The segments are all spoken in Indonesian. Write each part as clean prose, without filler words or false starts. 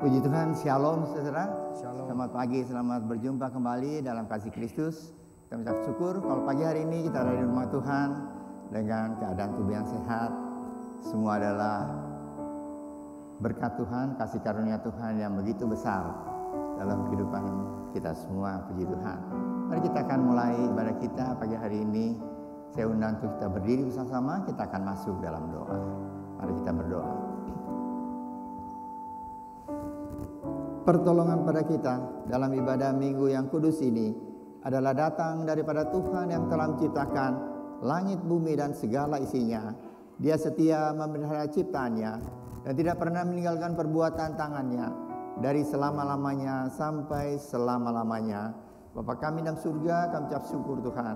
Puji Tuhan, Shalom saudara. Shalom. Selamat pagi, selamat berjumpa kembali dalam kasih Kristus. Kita mengucap syukur kalau pagi hari ini kita ada di rumah Tuhan dengan keadaan tubuh yang sehat. Semua adalah berkat Tuhan, kasih karunia Tuhan yang begitu besar dalam kehidupan kita semua. Puji Tuhan. Mari kita akan mulai ibadah kita pagi hari ini. Saya undang untuk kita berdiri bersama-sama, kita akan masuk dalam doa. Mari kita berdoa. Pertolongan pada kita dalam ibadah minggu yang kudus ini adalah datang daripada Tuhan yang telah menciptakan langit, bumi dan segala isinya. Dia setia memelihara ciptaannya dan tidak pernah meninggalkan perbuatan tangannya dari selama-lamanya sampai selama-lamanya. Bapa kami dalam surga, kami ucap syukur Tuhan.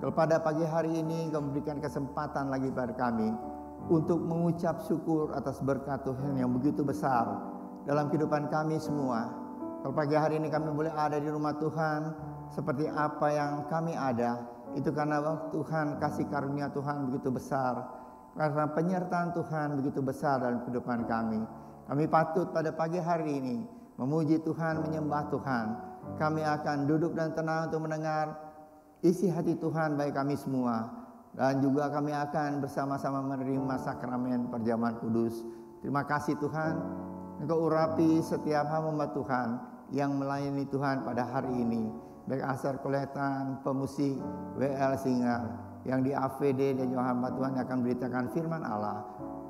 Kalau pada pagi hari ini Engkau memberikan kesempatan lagi pada kami untuk mengucap syukur atas berkat Tuhan yang begitu besar dalam kehidupan kami semua. Kalau pagi hari ini kami boleh ada di rumah Tuhan seperti apa yang kami ada, itu karena Tuhan, kasih karunia Tuhan begitu besar, karena penyertaan Tuhan begitu besar dalam kehidupan kami. Kami patut pada pagi hari ini memuji Tuhan, menyembah Tuhan. Kami akan duduk dan tenang untuk mendengar isi hati Tuhan bagi kami semua, dan juga kami akan bersama-sama menerima sakramen perjamuan kudus. Terima kasih Tuhan, Engkau urapi setiap hamba Tuhan yang melayani Tuhan pada hari ini, baik Asar Koletan, pemusik, WL Singer, yang di AVD dan juga hamba Tuhan yang akan beritakan firman Allah,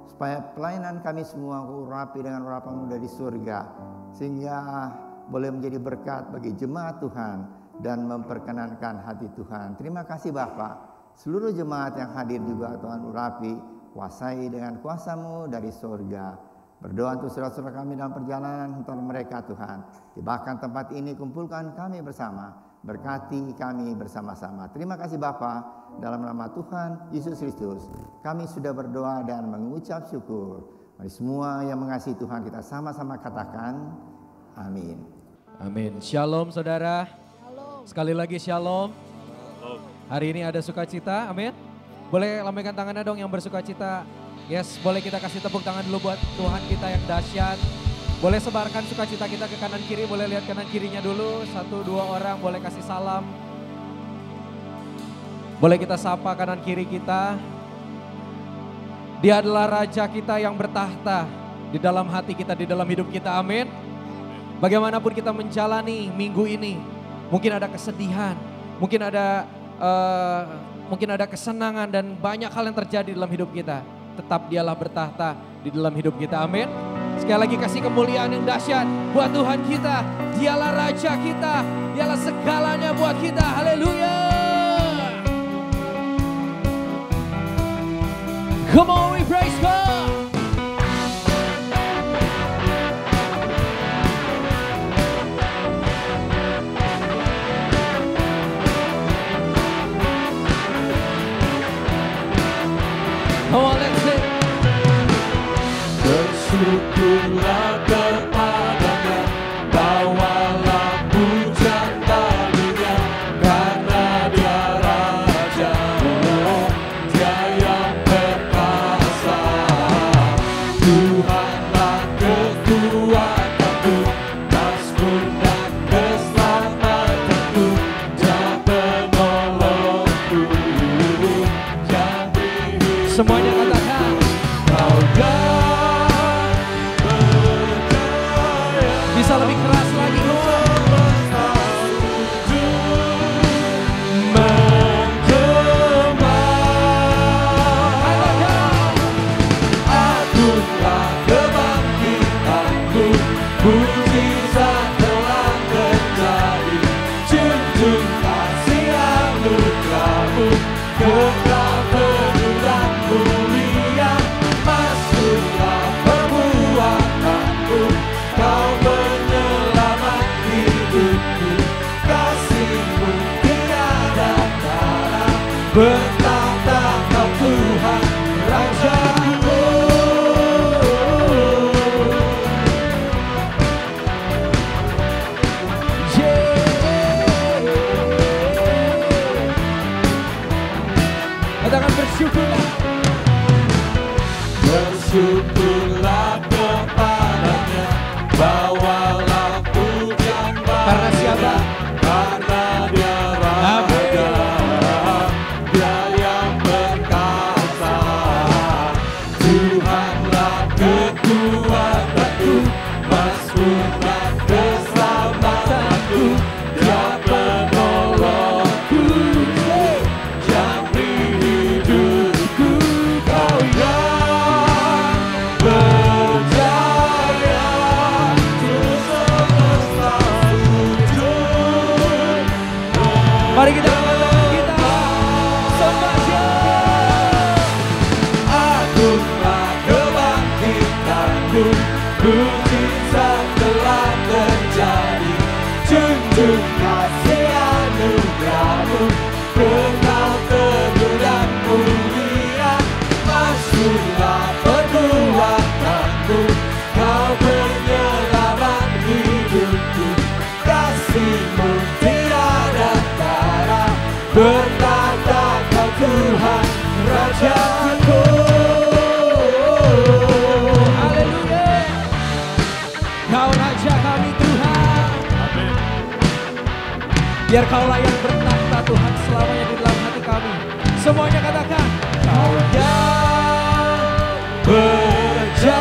supaya pelayanan kami semua Engkau urapi dengan urapan-Mu dari surga, sehingga boleh menjadi berkat bagi jemaat Tuhan dan memperkenankan hati Tuhan. Terima kasih Bapa. Seluruh jemaat yang hadir juga Tuhan urapi, kuasai dengan kuasa-Mu dari surga. Berdoa untuk saudara-saudara kami dalam perjalanan antara mereka Tuhan. Bahkan tempat ini kumpulkan kami bersama. Berkati kami bersama-sama. Terima kasih Bapa. Dalam nama Tuhan Yesus Kristus kami sudah berdoa dan mengucap syukur. Mari semua yang mengasihi Tuhan kita sama-sama katakan amin. Amin. Shalom saudara. Shalom. Sekali lagi shalom. Hari ini ada sukacita. Amin. Boleh lambaikan tangannya dong yang bersukacita. Yes, boleh kita kasih tepuk tangan dulu buat Tuhan kita yang dahsyat. Boleh sebarkan sukacita kita ke kanan kiri, boleh lihat kanan kirinya dulu. 1-2 orang boleh kasih salam. Boleh kita sapa kanan kiri kita. Dia adalah Raja kita yang bertahta di dalam hati kita, di dalam hidup kita. Amin. Bagaimanapun kita menjalani minggu ini, mungkin ada kesedihan, mungkin ada kesenangan dan banyak hal yang terjadi dalam hidup kita. Tetap dialah bertahta di dalam hidup kita. Amin. Sekali lagi kasih kemuliaan yang dahsyat buat Tuhan kita. Dialah Raja kita. Dialah segalanya buat kita. Haleluya. Come on, we praise God. Come on, let's sing. Bersyukurlah kepadanya, bawalah pujian baginya, karena Dia Raja, Dia yang perkasa. Tuhanlah kekuatanku, Mazmur dan keselamatanku, Dia penolongku, yang beri. Semuanya katakan. Kau kan berjaya. Bisa lebih keras lagi. Akulah kebangkitanku, mujizat telah terjadi, junjung kasih anugerahmu, kekal penuh dan mulia. Masuklah perbuatanku, Kau penyelamat hidupku, kasih-Mu tiada tara, bertahta Kau Tuhan Rajaku. mujizat telah terjadi. Junjung kasih anugerah-Mu, Engkau teguh dan mulia. Masuklah perbuatan-Mu, Kau penyelamat hidupku. Kasih-Mu tiada tara, bertata Kau Tuhan Rajaku. Haleluya. Kau Raja kami Tuhan. Amin. Biar Kaulah yang bertahta Tuhan selamanya di dalam hati kami. Semuanya katakan, Kau yang berjaya,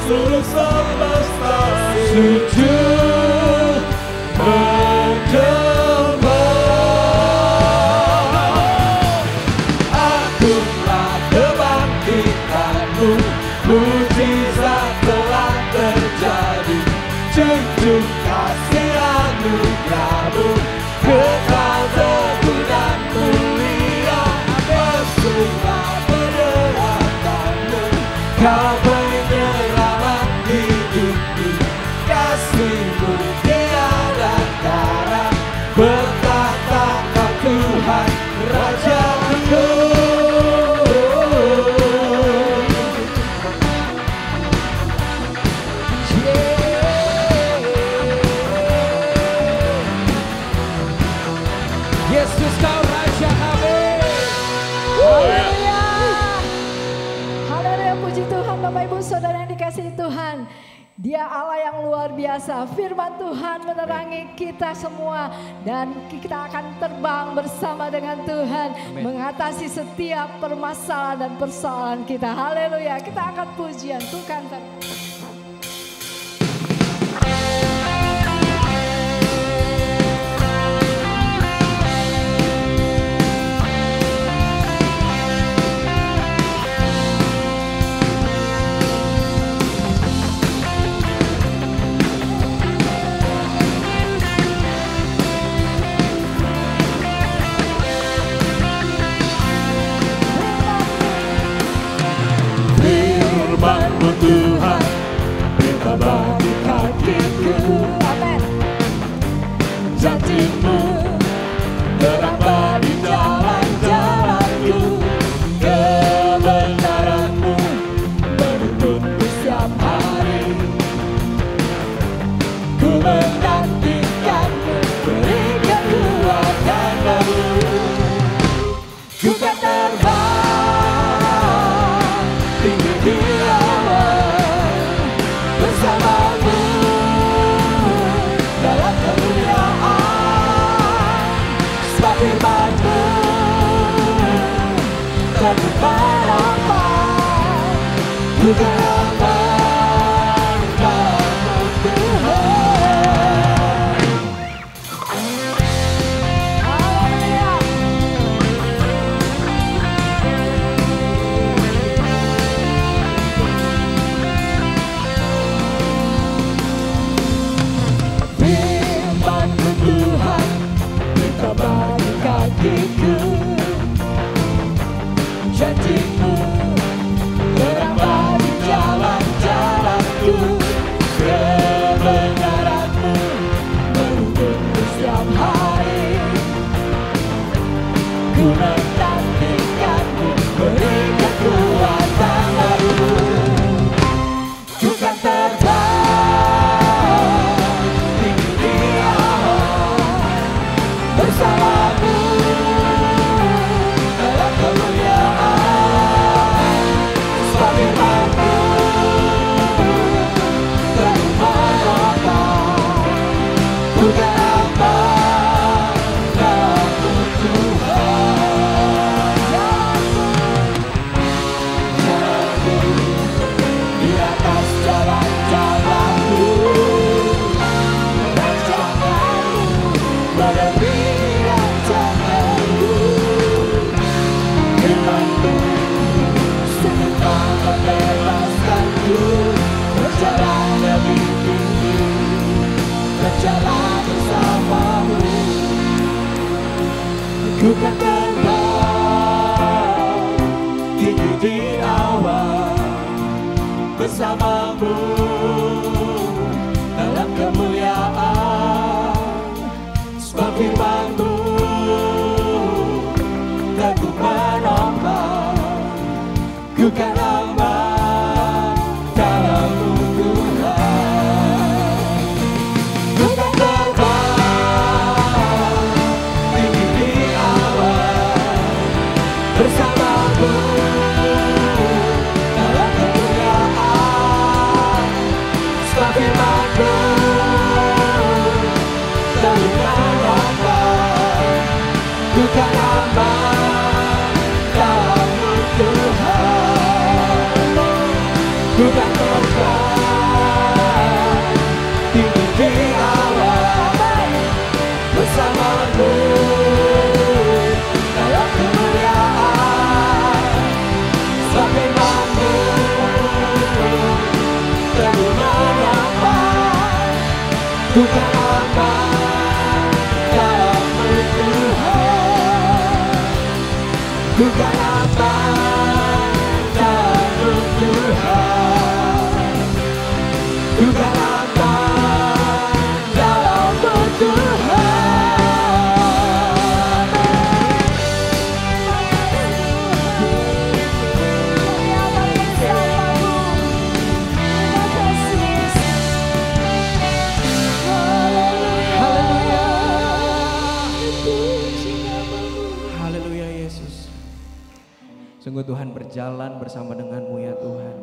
seluruh semesta sujud menyembah. Akulah kebangkitan-Mu, mujizat telah terjadi. Junjung kasih anugerah-Mu, Kekal teguh dan mulia. Masuklah perbuatan-Mu, Kau penyelamat hidupku. Kasih-Mu tiada tara, bertahta Kau Tuhan Rajaku. Yesus Kau Raja kami. Haleluya. Haleluya, puji Tuhan Bapak Ibu Saudara yang dikasihi Tuhan. Dia Allah yang luar biasa. Firman Tuhan menerangi kita semua. Dan kita akan terbang bersama dengan Tuhan. Amin. Mengatasi setiap permasalahan dan persoalan kita. Haleluya. Kita akan pujian Tuhan. Firman-Mu Tuhan, berita bagi kakiku. Amin. Janji-Mu terang bagi jalan-jalanku. Kebenaran-Mu menuntunku setiap hari. Ku menantikan-Mu, beri kekuatan baru. Ku kan terbang tinggi di awan bersama-Mu dalam kemuliaan. Sebab firman-Mu teguh harapan. Ku kan terbang dalam Tuhan. Haleluya. Firman-Mu Tuhan, berita bagi kakiku. Janji-Mu terang bagi jalan-jalanku. Kebenaran-Mu menuntunku setiap hari. Ku menantikan-Mu, beri kekuatan baru. Ku kan terbang tinggi di awan bersama-Mu dalam kemuliaan. Sebab firman-Mu teguh harapan. Ku kan terbang dalam-Mu Tuhan. Jalanku di atas jalan-jalan-Mu, rancangan-Mu melebihi rancangan-Mu. Firman-Mu senyumkan membebaskanku, berjalan lebih tinggi, berjalan bersama-Mu. Ku kan terbang tinggi di awan bersama-Mu Bukan aman dalam-Mu Tuhan, bukan aman dalam-Mu Tuhan, bukan aman dalam-Mu Tuhan. Sungguh Tuhan berjalan bersama denganmu ya Tuhan.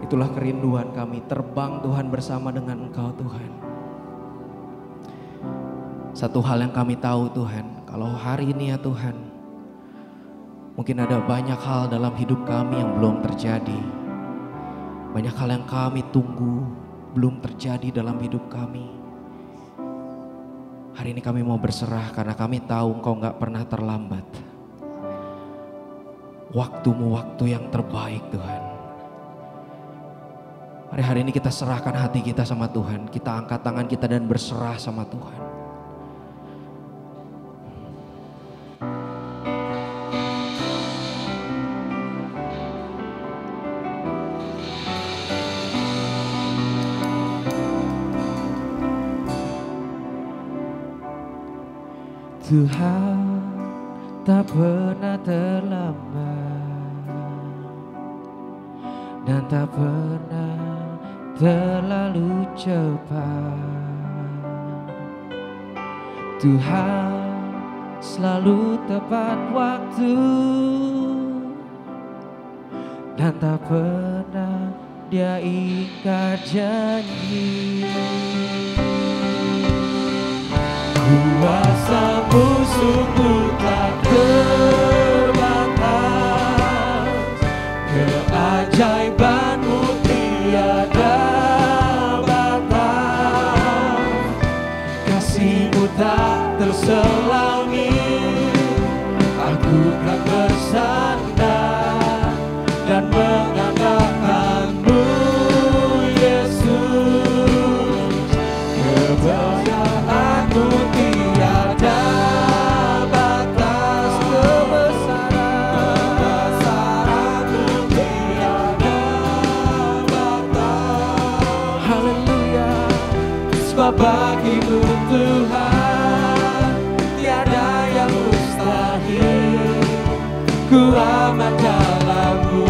Itulah kerinduan kami, terbang Tuhan bersama dengan Engkau Tuhan. Satu hal yang kami tahu Tuhan, kalau hari ini ya Tuhan, mungkin ada banyak hal dalam hidup kami yang belum terjadi. Banyak hal yang kami tunggu belum terjadi dalam hidup kami. Hari ini kami mau berserah karena kami tahu Engkau gak pernah terlambat. Waktumu waktu yang terbaik Tuhan. Hari ini kita serahkan hati kita sama Tuhan. Kita angkat tangan kita dan berserah sama Tuhan. Tuhan tak pernah terlambat dan tak pernah terlalu cepat. Tuhan selalu tepat waktu dan tak pernah Dia ingkar janji. Kuasa-Mu sungguh tak terbatas, keajaiban-Mu tiada batas, kasih-Mu tak terselangi. Aku kan bersandar dan mengandalkan-Mu Yesus. Kebesaran-Mu tiada batas, kebesaran-Mu tiada batas. Haleluya. Sebab bagi-Mu Tuhan tiada yang mustahil, ku aman dalam-Mu.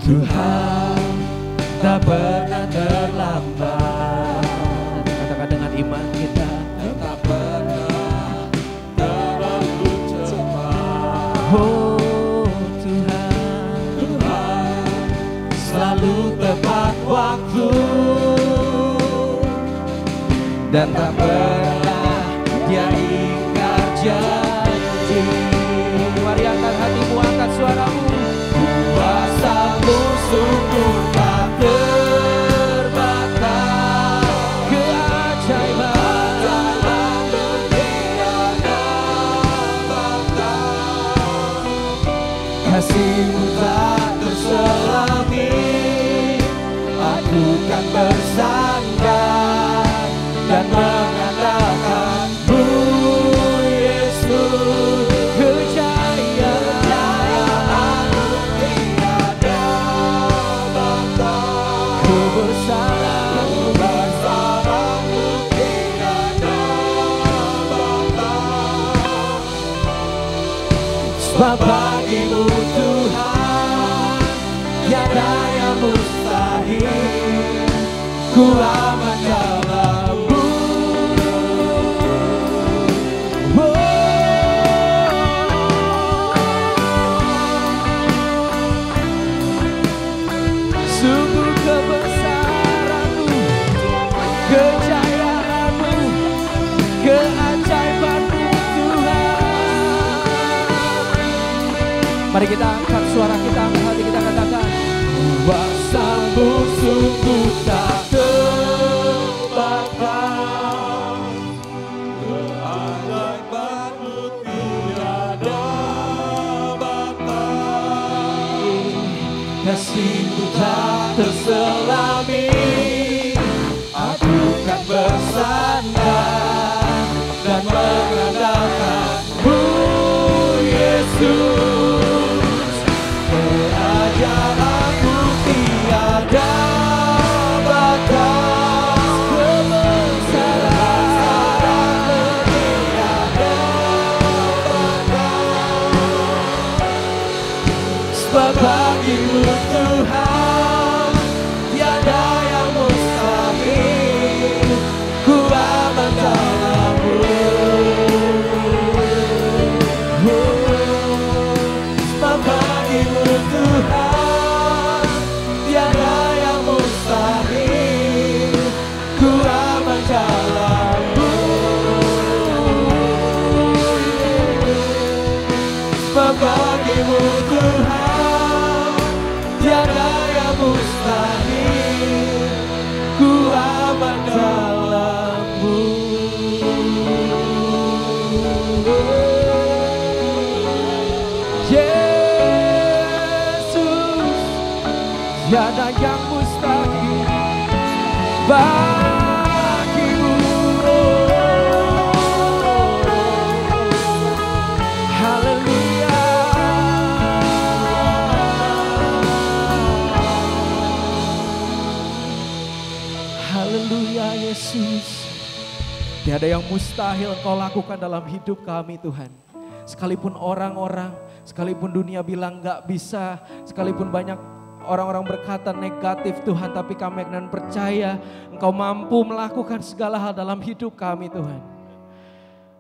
Tuhan tak pernah terlambat. Katakan dengan iman kita, tak pernah terlalu cepat. Oh Tuhan, Tuhan selalu tepat waktu dan tak pernah Dia ingkar janji. Mari angkat hatimu, angkat suaramu. Kuasa-Mu sungguh tak terbatas, keajaiban-Mu tiada batas, kasih-Mu tak terselangi. Aku kan bersandar dan mengandalkan-Mu Yesus. Sebab bagi-Mu Tuhan tiada yang mustahil, ku aman dalam-Mu. Sungguh kebesaran-Mu, kejayaan-Mu, keajaiban-Mu Tuhan. Mari kita angkat suara kita, angkat hati kita, katakan kuasa-Mu sungguh tak terbatas, akan bersandar dan mengandalkan-Mu Yesus. Kerajaanmu tiada batas, kebesaran-Mu tiada batas. Sebab bagi-Mu Tuhan tiada yang mustahil, ku aman dalam-Mu. Sebab bagi-Mu Tuhan tiada yang mustahil, ku aman dalam-Mu. Sebab bagi-Mu Tuhan tiada yang mustahil, ku aman dalam-Mu. Yesus, tiada yang mustahil bagi-Mu. Haleluya. Haleluya Yesus. Tiada yang mustahil Engkau lakukan dalam hidup kami Tuhan. Sekalipun orang-orang, sekalipun dunia bilang gak bisa, sekalipun banyak orang-orang berkata negatif Tuhan, tapi kami akan percaya Engkau mampu melakukan segala hal dalam hidup kami Tuhan.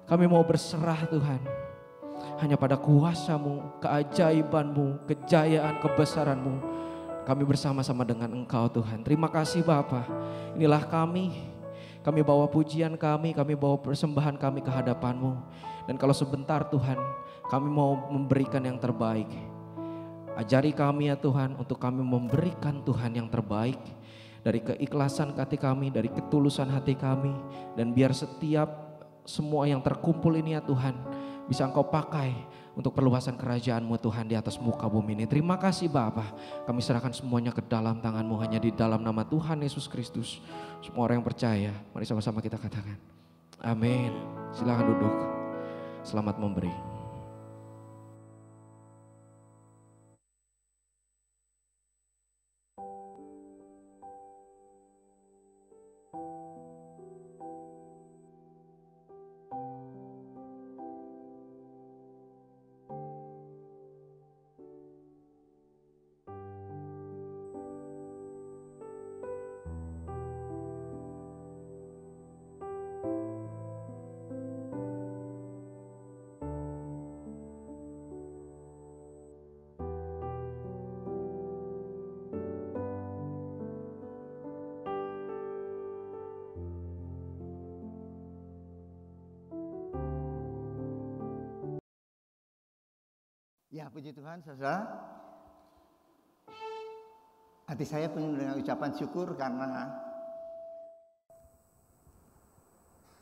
Kami mau berserah Tuhan, hanya pada kuasa-Mu, keajaiban-Mu, kejayaan, kebesaran-Mu. Kami bersama-sama dengan Engkau Tuhan. Terima kasih Bapa. Inilah kami bawa pujian kami bawa persembahan kami ke hadapan-Mu. Dan kalau sebentar Tuhan, kami mau memberikan yang terbaik. Ajari kami ya Tuhan untuk kami memberikan Tuhan yang terbaik. Dari keikhlasan hati kami, dari ketulusan hati kami. Dan biar setiap semua yang terkumpul ini ya Tuhan, bisa Engkau pakai untuk perluasan kerajaan-Mu Tuhan di atas muka bumi ini. Terima kasih Bapa. Kami serahkan semuanya ke dalam tangan-Mu, hanya di dalam nama Tuhan Yesus Kristus. Semua orang yang percaya, mari sama-sama kita katakan amin. Silakan duduk. Selamat memberi. Ya, puji Tuhan, saudara. Hati saya penuh dengan ucapan syukur karena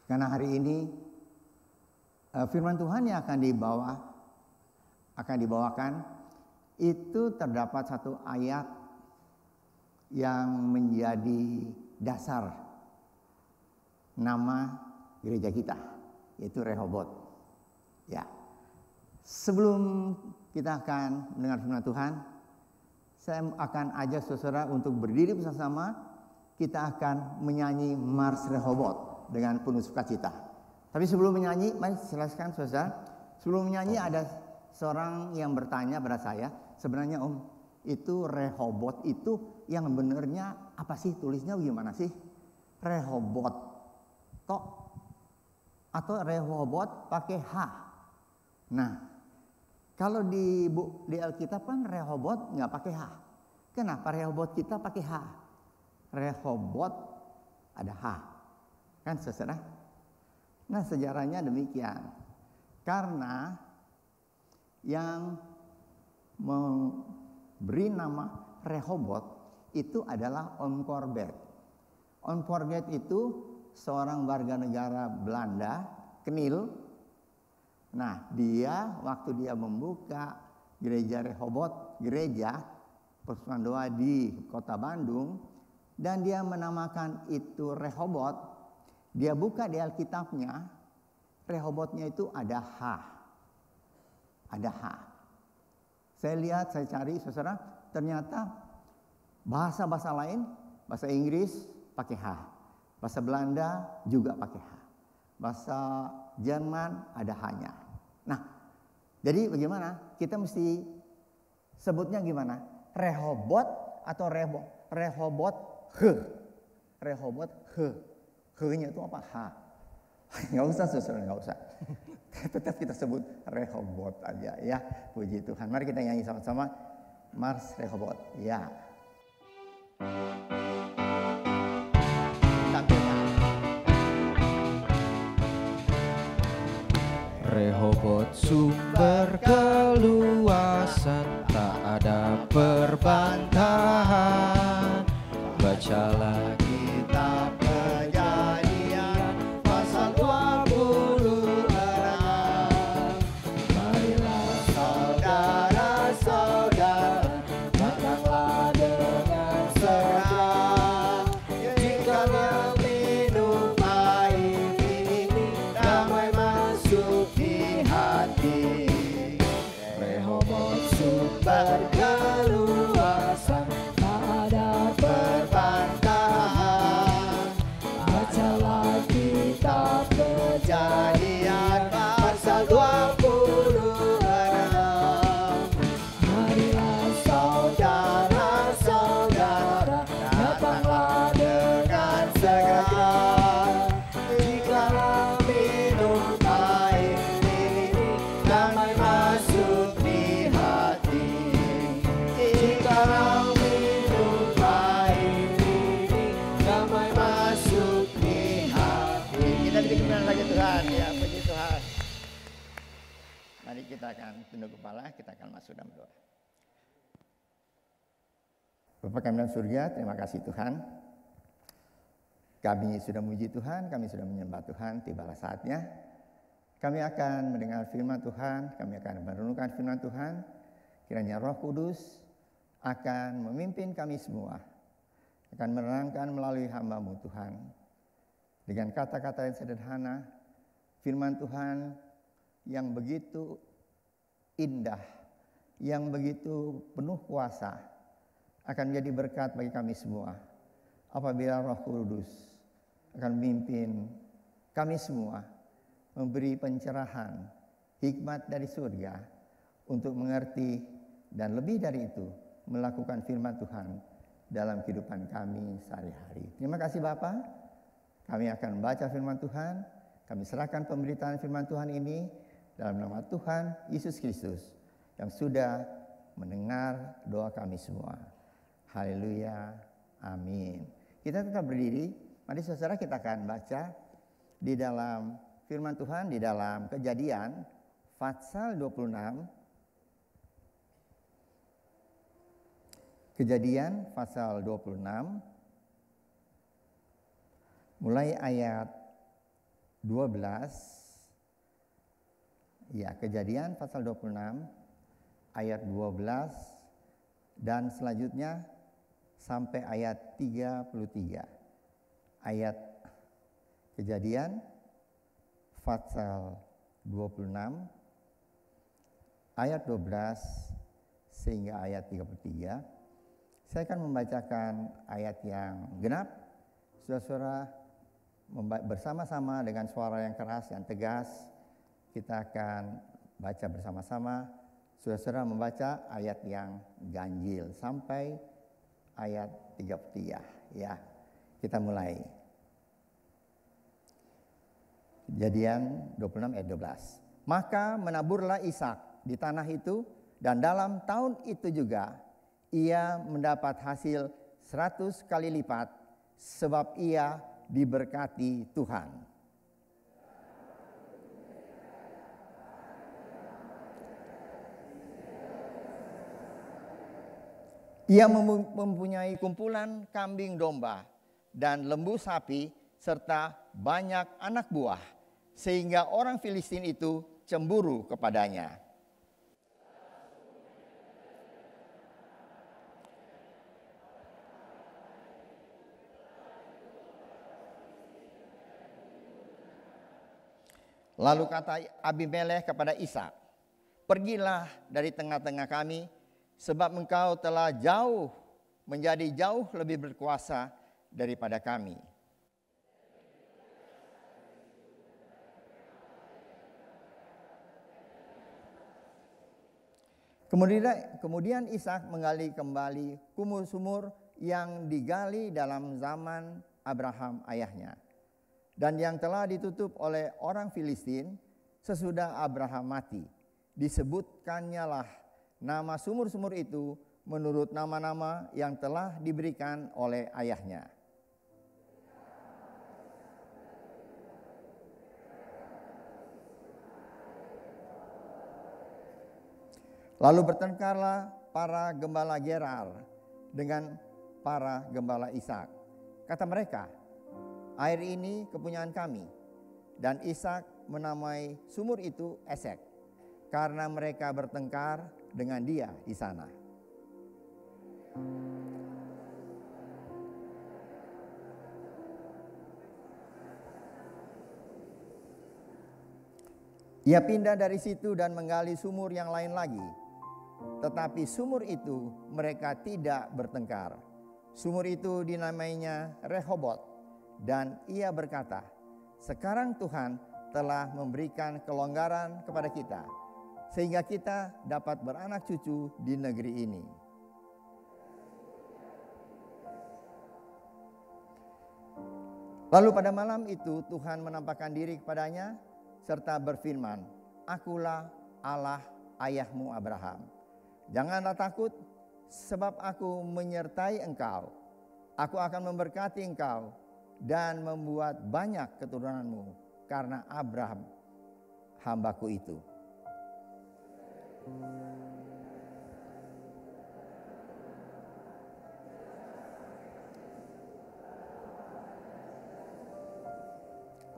hari ini firman Tuhan yang akan dibawakan itu terdapat satu ayat yang menjadi dasar nama gereja kita, yaitu Rehobot. Ya. Sebelum kita akan mendengar firman Tuhan, saya akan ajak saudara untuk berdiri bersama-sama. Kita akan menyanyi Mars Rehobot dengan penuh sukacita. Tapi sebelum menyanyi, mari silakan saudara. Sebelum menyanyi ada seorang yang bertanya pada saya, sebenarnya Om, itu Rehobot itu yang benarnya apa sih, tulisnya gimana sih? Rehobot tok atau Rehobot pakai H? Nah, kalau di Alkitab kan Rehobot nggak pakai H. Kenapa Rehobot kita pakai H? Rehobot ada H, kan saudara? Nah, sejarahnya demikian. Karena yang memberi nama Rehobot itu adalah Om Corbett. Om Corbett itu seorang warga negara Belanda, Knil. Nah, waktu dia membuka gereja Rehobot, gereja persekutuan doa di kota Bandung, dan dia menamakan itu Rehobot, dia buka di Alkitabnya, Rehobotnya itu ada H. Ada H. Saya lihat, saya cari, saudara, ternyata bahasa-bahasa lain, bahasa Inggris pakai H. Bahasa Belanda juga pakai H. Bahasa Jerman ada H-nya. Nah, jadi bagaimana? Kita mesti sebutnya gimana? Rehobot atau Rehobot H. Rehobot H. H-nya itu apa? H. Nggak usah, saudara, nggak usah. Tetap kita sebut Rehobot aja ya. Puji Tuhan. Mari kita nyanyi sama-sama. Mars Rehobot. Ya. Rehobot sumber keluasan, tak ada perbantahan. Bacalah Kitab Kejadian pasal 26. Marilah saudara-saudara, datanglah dengan segera. Jikalau minum air ini, damai masuk di hati. Rehobot sumber keluasan, tak ada perbantahan. Bacalah kitab Kejadian pasal 26. Marilah saudara-saudara, datanglah dengan segera. Jikalau minum air ini, damai masuk di hati. Jikalau minum air ini, damai masuk di hati. Kita diberikan lagi Tuhan, ya puji Tuhan. Mari kita akan tunduk kepala, kita akan masuk dalam doa. Bapa kami dalam surga, terima kasih Tuhan. Kami sudah memuji Tuhan, kami sudah menyembah Tuhan, tibalah saatnya. Kami akan mendengar firman Tuhan, kami akan merenungkan firman Tuhan. Kiranya Roh Kudus akan memimpin kami semua, akan menerangkan melalui hamba-Mu Tuhan. Dengan kata-kata yang sederhana, firman Tuhan yang begitu indah, yang begitu penuh kuasa, akan menjadi berkat bagi kami semua. Apabila Roh Kudus akan memimpin kami semua, memberi pencerahan, hikmat dari surga untuk mengerti dan lebih dari itu melakukan firman Tuhan dalam kehidupan kami sehari-hari. Terima kasih Bapa. Kami akan membaca firman Tuhan. Kami serahkan pemberitaan firman Tuhan ini dalam nama Tuhan Yesus Kristus yang sudah mendengar doa kami semua. Haleluya. Amin. Kita tetap berdiri. Mari saudara, kita akan baca di dalam firman Tuhan di dalam Kejadian pasal 26. Kejadian pasal 26 mulai ayat 12. Ya, Kejadian pasal 26 ayat 12 dan selanjutnya sampai ayat 33. Ayat Kejadian pasal 26 ayat 12 sehingga ayat 33. Saya akan membacakan ayat yang genap. Saudara-saudara bersama-sama dengan suara yang keras, yang tegas, kita akan baca bersama-sama. Saudara-saudara membaca ayat yang ganjil sampai ayat 33. Ya, kita mulai. Kejadian 26 ayat 12. Maka menaburlah Ishak di tanah itu, dan dalam tahun itu juga ia mendapat hasil 100 kali lipat, sebab ia diberkati Tuhan. Ia mempunyai kumpulan kambing domba dan lembu sapi serta banyak anak buah, sehingga orang Filistin itu cemburu kepadanya. Lalu kata Abimelekh kepada Ishak, "Pergilah dari tengah-tengah kami, sebab engkau telah menjadi jauh lebih berkuasa daripada kami." Kemudian Ishak menggali kembali sumur yang digali dalam zaman Abraham ayahnya, dan yang telah ditutup oleh orang Filistin sesudah Abraham mati. Disebutkannya lah nama sumur-sumur itu menurut nama-nama yang telah diberikan oleh ayahnya. Lalu bertengkarlah para gembala Gerar dengan para gembala Ishak. Kata mereka, "Air ini kepunyaan kami." Dan Ishak menamai sumur itu Esek, karena mereka bertengkar dengan dia di sana. Ia pindah dari situ dan menggali sumur yang lain lagi. Tetapi sumur itu mereka tidak bertengkar. Sumur itu dinamainya Rehobot, dan ia berkata, "Sekarang Tuhan telah memberikan kelonggaran kepada kita, sehingga kita dapat beranak cucu di negeri ini." Lalu pada malam itu Tuhan menampakkan diri kepadanya serta berfirman, "Akulah Allah ayahmu Abraham. Janganlah takut, sebab aku menyertai engkau. Aku akan memberkati engkau dan membuat banyak keturunanmu karena Abraham hambaku itu."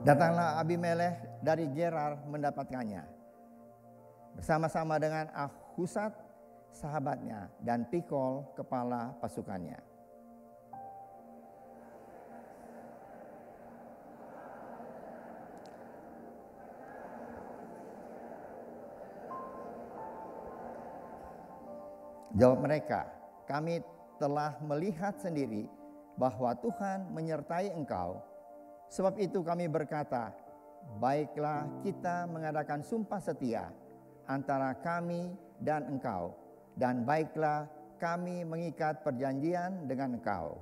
Datanglah Abimelekh dari Gerar mendapatkannya, bersama-sama dengan Ahuzat sahabatnya dan Pikol kepala pasukannya. Jawab mereka, "Kami telah melihat sendiri bahwa Tuhan menyertai engkau. Sebab itu kami berkata, baiklah kita mengadakan sumpah setia antara kami dan engkau, dan baiklah kami mengikat perjanjian dengan engkau."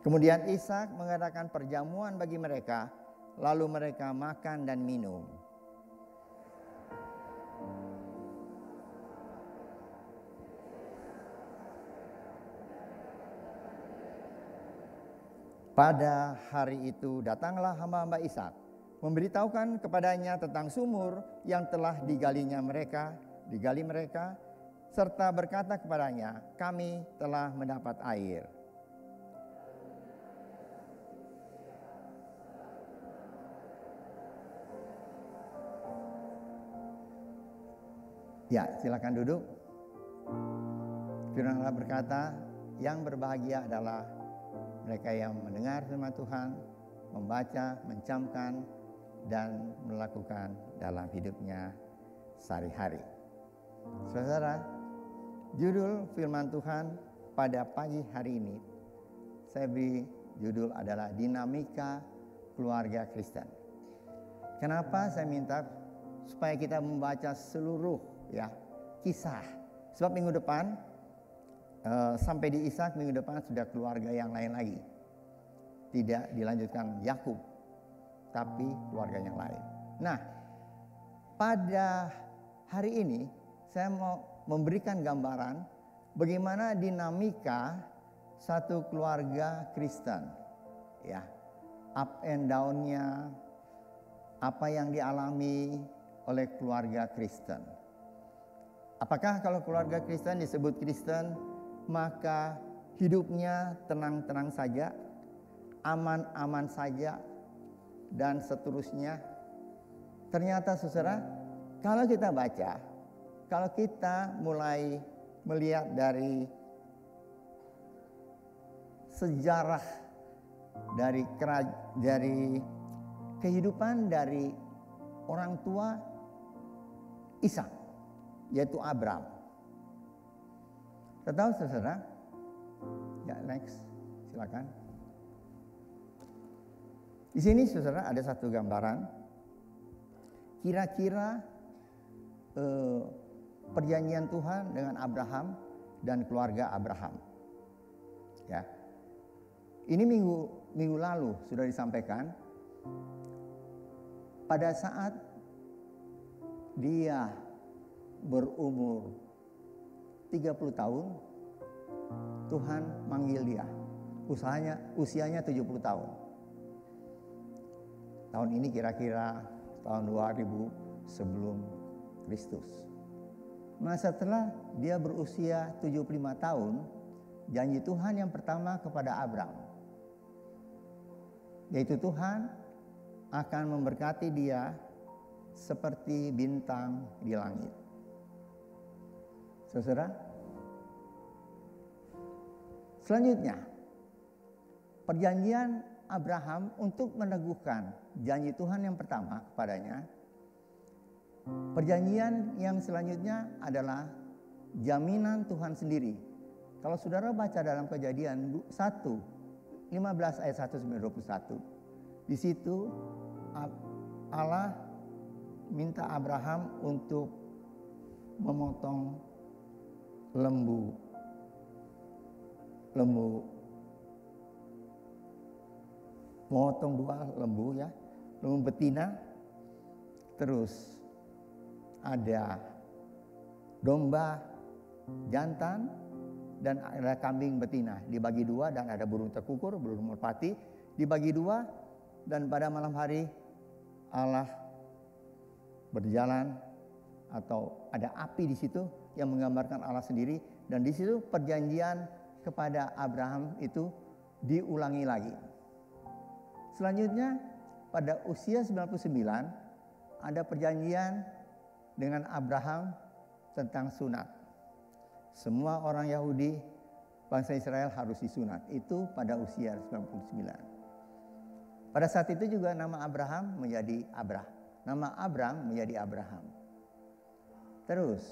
Kemudian Ishak mengadakan perjamuan bagi mereka, lalu mereka makan dan minum. Pada hari itu datanglah hamba-hamba Ishak, memberitahukan kepadanya tentang sumur yang telah digali mereka, serta berkata kepadanya, "Kami telah mendapat air." Ya, silakan duduk. Firman Allah berkata, yang berbahagia adalah mereka yang mendengar firman Tuhan, membaca, mencamkan, dan melakukan dalam hidupnya sehari-hari. Saudara, judul firman Tuhan pada pagi hari ini, saya beri judul adalah Dinamika Keluarga Kristen. Kenapa saya minta supaya kita membaca seluruh kisah? Sebab minggu depan sampai di Ishak, minggu depan sudah keluarga yang lain lagi. Tidak dilanjutkan Yakub, tapi keluarga yang lain. Nah, pada hari ini saya mau memberikan gambaran bagaimana dinamika satu keluarga Kristen. Ya, up and down-nya, apa yang dialami oleh keluarga Kristen. Apakah kalau keluarga Kristen disebut Kristen, maka hidupnya tenang-tenang saja, aman-aman saja, dan seterusnya? ternyata saudara, kalau kita baca, kalau kita mulai melihat dari sejarah dari kehidupan dari orang tua Ishak, yaitu Abraham. Tahu saudara? Ya, next, silakan. Di sini saudara ada satu gambaran. Kira-kira perjanjian Tuhan dengan Abraham dan keluarga Abraham. Ya. Ini minggu lalu sudah disampaikan. Pada saat dia berumur 30 tahun, Tuhan manggil dia. Usianya 70 tahun. Tahun ini kira-kira tahun 2000 sebelum Kristus. Nah, setelah dia berusia 75 tahun, janji Tuhan yang pertama kepada Abraham, yaitu Tuhan akan memberkati dia seperti bintang di langit. Saudara, selanjutnya perjanjian Abraham untuk meneguhkan janji Tuhan yang pertama kepadanya. Perjanjian yang selanjutnya adalah jaminan Tuhan sendiri. Kalau saudara baca dalam Kejadian 1:15 ayat 1-21, di situ Allah minta Abraham untuk memotong lembu memotong 2 lembu, ya, lembu betina, terus ada domba jantan dan ada kambing betina, dibagi 2, dan ada burung tekukur, burung merpati, dibagi 2, dan pada malam hari Allah berjalan atau ada api di situ yang menggambarkan Allah sendiri, dan di situ perjanjian kepada Abraham itu diulangi lagi. Selanjutnya pada usia 99 ada perjanjian dengan Abraham tentang sunat. Semua orang Yahudi bangsa Israel harus disunat. Itu pada usia 99. Pada saat itu juga nama Abraham menjadi Abrah. Nama Abram menjadi Abraham. Terus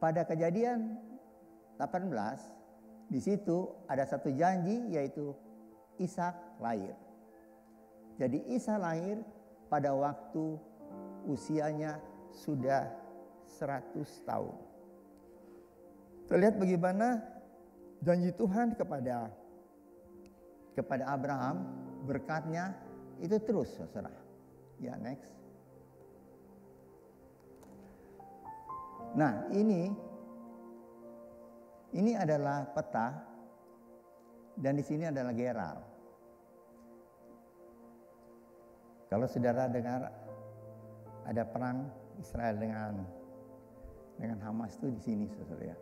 pada Kejadian 18 di situ ada satu janji, yaitu Ishak lahir. Jadi Ishak lahir pada waktu usianya sudah 100 tahun. Terlihat bagaimana janji Tuhan kepada Abraham, berkatnya itu terus, saudara. Ya, next. Nah, ini adalah peta, dan di sini adalah Gerar. Kalau saudara dengar ada perang Israel dengan Hamas itu di sini, saudara.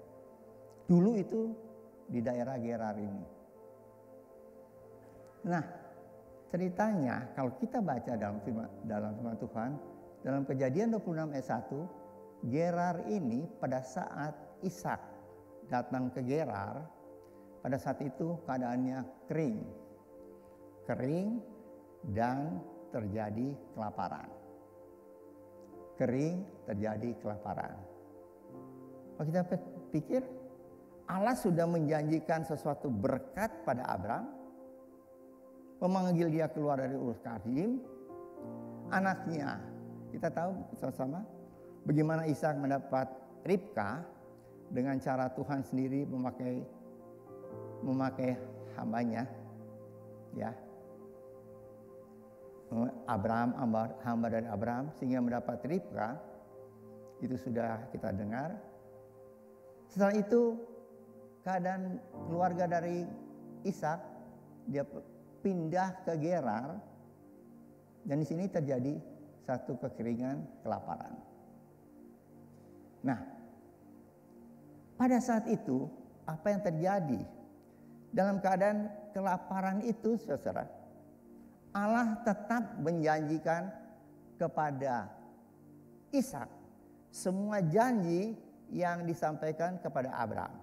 Dulu itu di daerah Gerar ini. Nah, ceritanya kalau kita baca dalam firman Tuhan, dalam Kejadian 26 ayat 1, Gerar ini pada saat Ishak datang ke Gerar, pada saat itu keadaannya kering dan terjadi kelaparan. Kering, terjadi kelaparan. Kalau kita pikir Allah sudah menjanjikan sesuatu berkat pada Abraham, memanggil dia keluar dari Ur Kasdim, anaknya. Kita tahu sama-sama bagaimana Ishak mendapat Ribka dengan cara Tuhan sendiri memakai hambanya, ya. Abraham, hamba dari Abraham, sehingga mendapat Ribka. Itu sudah kita dengar. Setelah itu keadaan keluarga dari Ishak, dia pindah ke Gerar, dan di sini terjadi satu kekeringan, kelaparan. Nah, pada saat itu apa yang terjadi? Dalam keadaan kelaparan itu, saudara, Allah tetap menjanjikan kepada Ishak semua janji yang disampaikan kepada Abraham.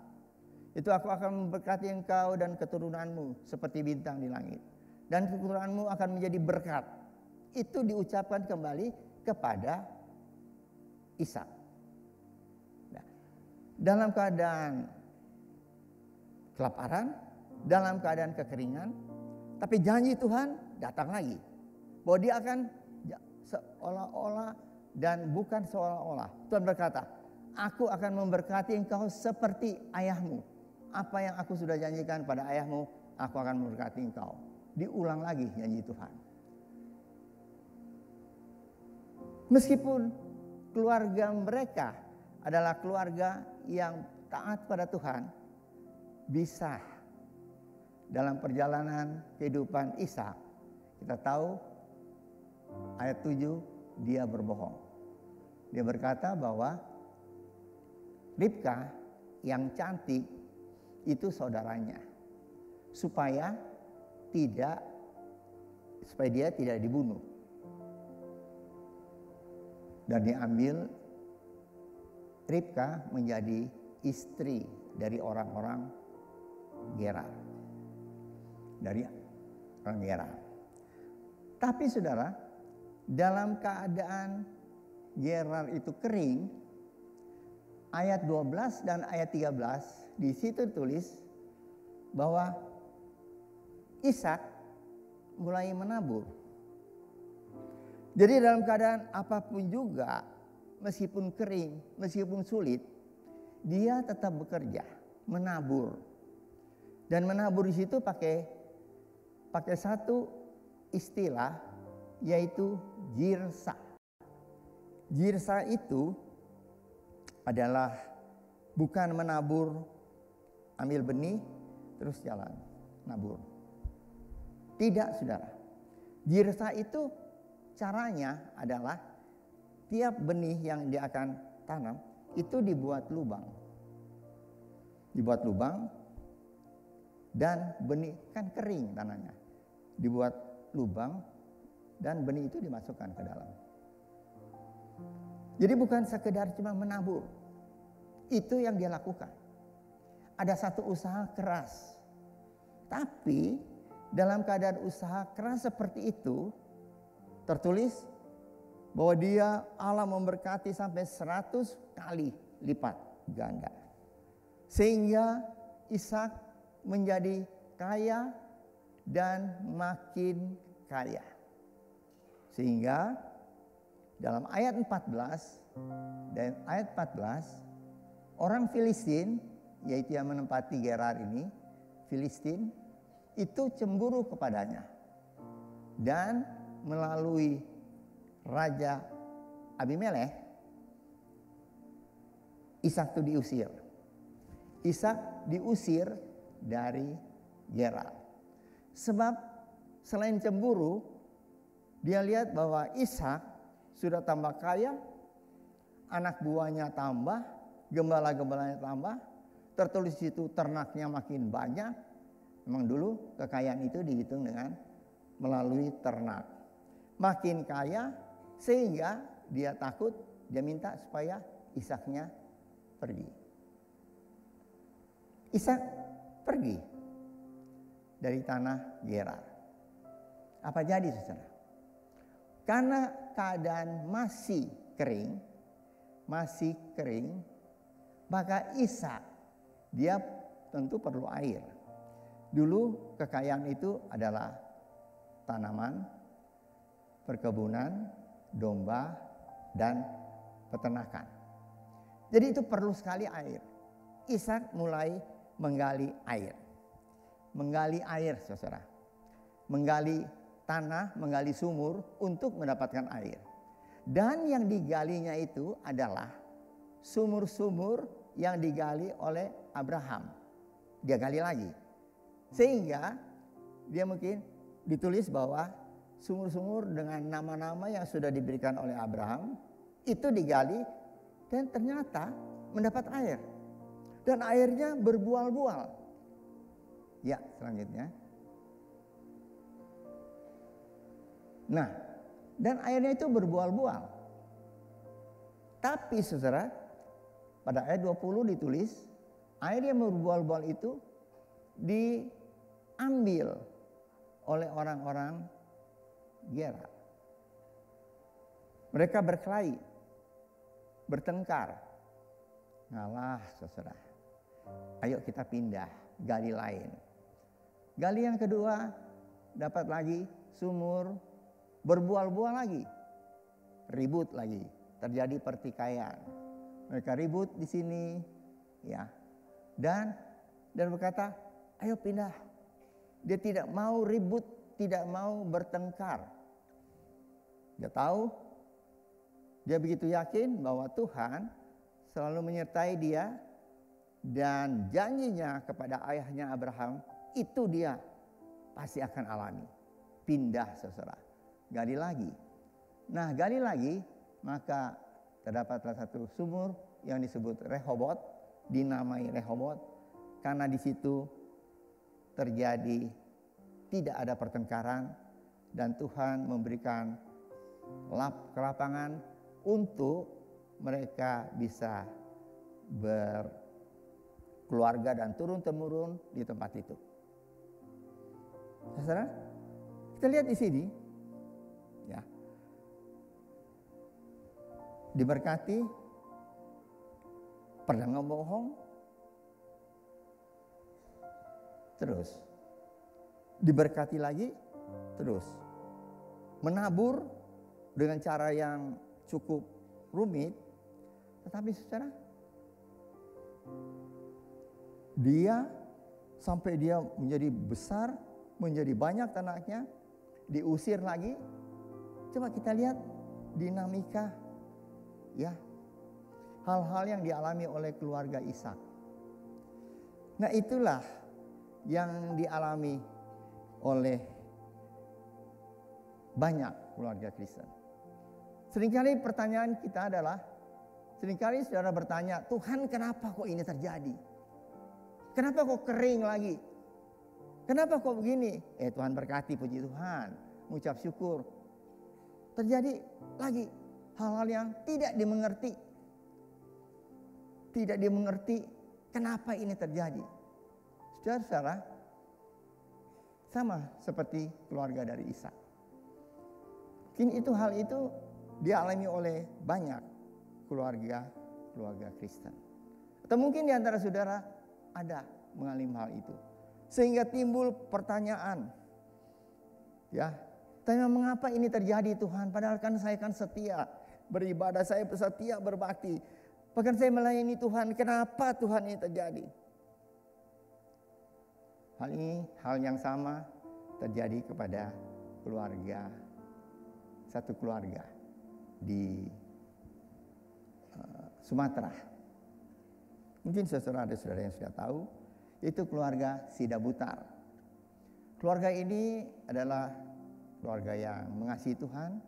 Itu aku akan memberkati engkau dan keturunanmu seperti bintang di langit. Dan keturunanmu akan menjadi berkat. Itu diucapkan kembali kepada Ishak. Nah, dalam keadaan kelaparan, dalam keadaan kekeringan, tapi janji Tuhan datang lagi. Bahwa dia akan seolah-olah dan bukan seolah-olah. Tuhan berkata, aku akan memberkati engkau seperti ayahmu. Apa yang aku sudah janjikan pada ayahmu, aku akan memberkati engkau. Diulang lagi janji Tuhan. Meskipun keluarga mereka adalah keluarga yang taat pada Tuhan, bisa dalam perjalanan kehidupan Ishak, kita tahu ayat 7 dia berbohong. Dia berkata bahwa Ribka yang cantik itu saudaranya, supaya dia tidak dibunuh. Dan diambil Ribka menjadi istri dari orang-orang Gerar. Dari orang Gerar. Tapi saudara, dalam keadaan Gerar itu kering, ayat 12 dan ayat 13 di situ tulis bahwa Ishak mulai menabur. Jadi dalam keadaan apapun juga, meskipun kering, meskipun sulit, dia tetap bekerja, menabur. Dan menabur di situ pakai satu istilah, yaitu jirsa. Jirsa itu adalah bukan menabur, ambil benih terus jalan nabur. Tidak, saudara. Jirsa itu caranya adalah tiap benih yang dia akan tanam itu dibuat lubang. Dibuat lubang dan benih kan kering tanahnya. Dibuat lubang dan benih itu dimasukkan ke dalam. Jadi bukan sekedar cuma menabur. Itu yang dia lakukan. Ada satu usaha keras. Tapi dalam keadaan usaha keras seperti itu, tertulis bahwa Allah memberkati sampai 100 kali lipat ganda. Sehingga Ishak menjadi kaya dan makin kaya. Sehingga dalam ayat 14 dan ayat 14, orang Filistin, yaitu yang menempati Gerar ini, Filistin, itu cemburu kepadanya. Dan melalui Raja Abimelekh, Ishak itu diusir. Ishak diusir dari Gerar. Sebab selain cemburu, dia lihat bahwa Ishak sudah tambah kaya, anak buahnya tambah, gembala-gembalanya tambah, tertulis itu ternaknya makin banyak. Memang dulu kekayaan itu dihitung dengan melalui ternak. Makin kaya sehingga dia takut, dia minta supaya Ishaknya pergi. Ishak pergi dari tanah Gerar. Apa jadi, saudara? Karena keadaan masih kering, maka Ishak dia tentu perlu air. Dulu kekayaan itu adalah tanaman, perkebunan, domba, dan peternakan. Jadi itu perlu sekali air. Ishak mulai menggali air. Menggali air, saudara. Menggali tanah, menggali sumur untuk mendapatkan air. Dan yang digalinya itu adalah sumur-sumur yang digali oleh Abraham. Dia gali lagi. Sehingga dia mungkin ditulis bahwa sumur-sumur dengan nama-nama yang sudah diberikan oleh Abraham itu digali dan ternyata mendapat air. Dan airnya berbual-bual. Ya, selanjutnya. Nah, dan airnya itu berbual-bual. Tapi saudara, pada ayat 20 ditulis, air yang berbual-bual itu diambil oleh orang-orang Gerar. Mereka berkelahi, bertengkar. Ngalah saudara. Ayo kita pindah, gali lain. Gali yang kedua, dapat lagi sumur, berbual-bual lagi. Ribut lagi, terjadi pertikaian. Mereka ribut di sini, ya. Dan berkata, ayo pindah. Dia tidak mau ribut, tidak mau bertengkar. Dia tahu, dia begitu yakin bahwa Tuhan selalu menyertai dia dan janjinya kepada ayahnya Abraham itu dia pasti akan alami. Pindah saudara, gali lagi. Nah gali lagi, maka terdapatlah satu sumur yang disebut Rehobot, dinamai Rehobot, karena di situ terjadi tidak ada pertengkaran dan Tuhan memberikan kelapangan untuk mereka bisa berkeluarga dan turun-temurun di tempat itu. Saudara, kita lihat di sini, ya, diberkati, pernah ngebohong, terus diberkati lagi, terus menabur dengan cara yang cukup rumit, tetapi saudara, dia sampai dia menjadi besar, menjadi banyak tanahnya, diusir lagi. Coba kita lihat dinamika, ya, hal-hal yang dialami oleh keluarga Ishak. Nah itulah yang dialami oleh banyak keluarga Kristen. Seringkali pertanyaan kita adalah, seringkali saudara bertanya, Tuhan kenapa kok ini terjadi? Kenapa kok kering lagi? Kenapa kok begini? Tuhan berkati, puji Tuhan, mengucap syukur. Terjadi lagi hal-hal yang tidak dimengerti. Tidak dimengerti kenapa ini terjadi. Saudara-saudara, sama seperti keluarga dari Ishak. Mungkin hal itu dialami oleh banyak keluarga Kristen. Atau mungkin di antara saudara ada mengalami hal itu. Sehingga timbul pertanyaan. Ya, tanya mengapa ini terjadi Tuhan? Padahal kan saya kan setia beribadah, saya setia berbakti. Bahkan saya melayani Tuhan, kenapa Tuhan ini terjadi? Hal ini, hal yang sama terjadi kepada satu keluarga di Sumatera. Mungkin saudara-saudara yang sudah tahu, itu keluarga Sidabutar. Keluarga ini adalah keluarga yang mengasihi Tuhan,